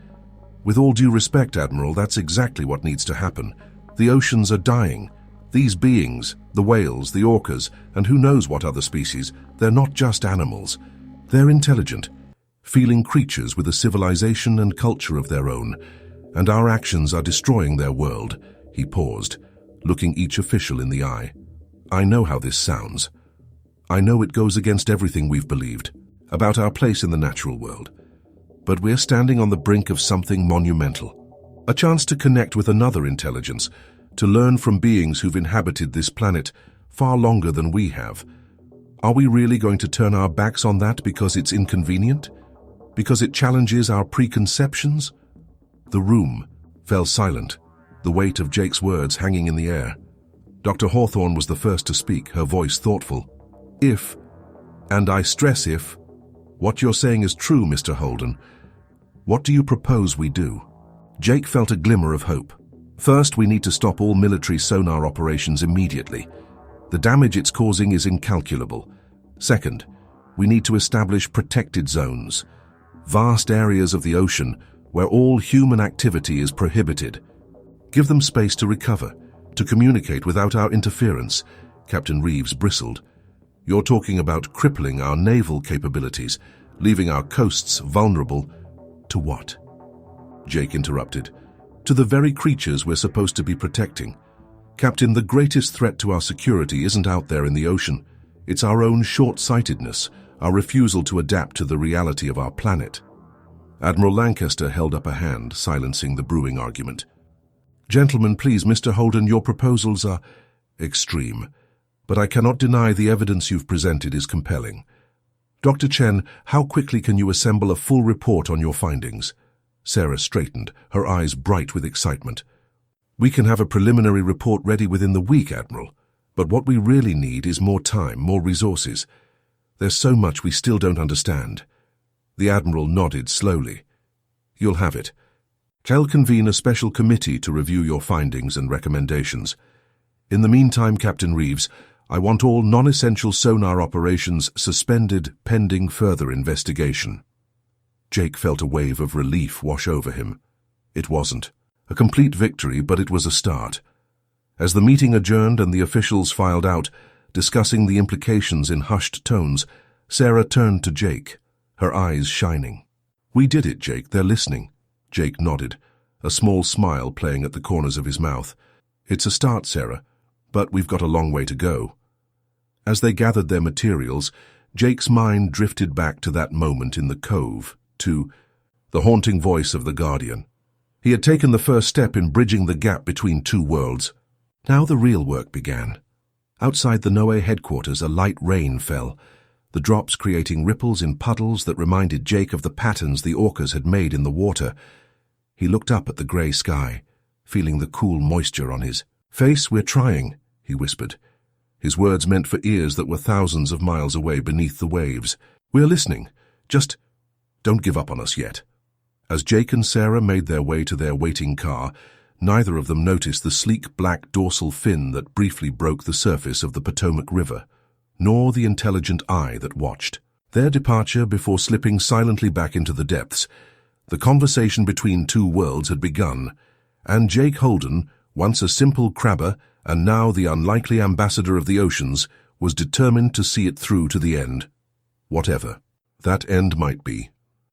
With all due respect, Admiral, that's exactly what needs to happen. The oceans are dying. These beings, the whales, the orcas, and who knows what other species, they're not just animals. They're intelligent, feeling creatures with a civilization and culture of their own, and our actions are destroying their world. He paused, looking each official in the eye. I know how this sounds. I know it goes against everything we've believed about our place in the natural world. But we're standing on the brink of something monumental. A chance to connect with another intelligence, to learn from beings who've inhabited this planet far longer than we have. Are we really going to turn our backs on that because it's inconvenient? Because it challenges our preconceptions? The room fell silent, the weight of Jake's words hanging in the air. Dr. Hawthorne was the first to speak, her voice thoughtful. If, and I stress if, what you're saying is true, Mr. Holden, what do you propose we do? Jake felt a glimmer of hope. First, we need to stop all military sonar operations immediately. The damage it's causing is incalculable. Second, we need to establish protected zones, vast areas of the ocean where all human activity is prohibited. Give them space to recover, to communicate without our interference. Captain Reeves bristled. You're talking about crippling our naval capabilities, leaving our coasts vulnerable to what? Jake interrupted. To the very creatures we're supposed to be protecting. Captain, the greatest threat to our security isn't out there in the ocean. It's our own short-sightedness, our refusal to adapt to the reality of our planet. Admiral Lancaster held up a hand, silencing the brewing argument. Gentlemen, please, Mr. Holden, your proposals are extreme, but I cannot deny the evidence you've presented is compelling. Dr. Chen, how quickly can you assemble a full report on your findings? Sarah straightened, her eyes bright with excitement. We can have a preliminary report ready within the week, Admiral, but what we really need is more time, more resources. There's so much we still don't understand. The Admiral nodded slowly. You'll have it. I'll convene a special committee to review your findings and recommendations. In the meantime, Captain Reeves, I want all non-essential sonar operations suspended pending further investigation. Jake felt a wave of relief wash over him. It wasn't a complete victory, but it was a start. As the meeting adjourned and the officials filed out, discussing the implications in hushed tones, Sarah turned to Jake, her eyes shining. We did it, Jake. They're listening. Jake nodded, a small smile playing at the corners of his mouth. It's a start, Sarah, but we've got a long way to go. As they gathered their materials, Jake's mind drifted back to that moment in the cove, to the haunting voice of the Guardian. He had taken the first step in bridging the gap between two worlds. Now the real work began. Outside the Noe headquarters, a light rain fell, the drops creating ripples in puddles that reminded Jake of the patterns the orcas had made in the water. He looked up at the grey sky, feeling the cool moisture on his face. We're trying, he whispered. His words meant for ears that were thousands of miles away beneath the waves. We're listening. Just don't give up on us yet. As Jake and Sarah made their way to their waiting car, neither of them noticed the sleek black dorsal fin that briefly broke the surface of the Potomac River, nor the intelligent eye that watched. Their departure before slipping silently back into the depths, the conversation between two worlds had begun, and Jake Holden, once a simple crabber and now the unlikely ambassador of the oceans, was determined to see it through to the end, whatever that end might be.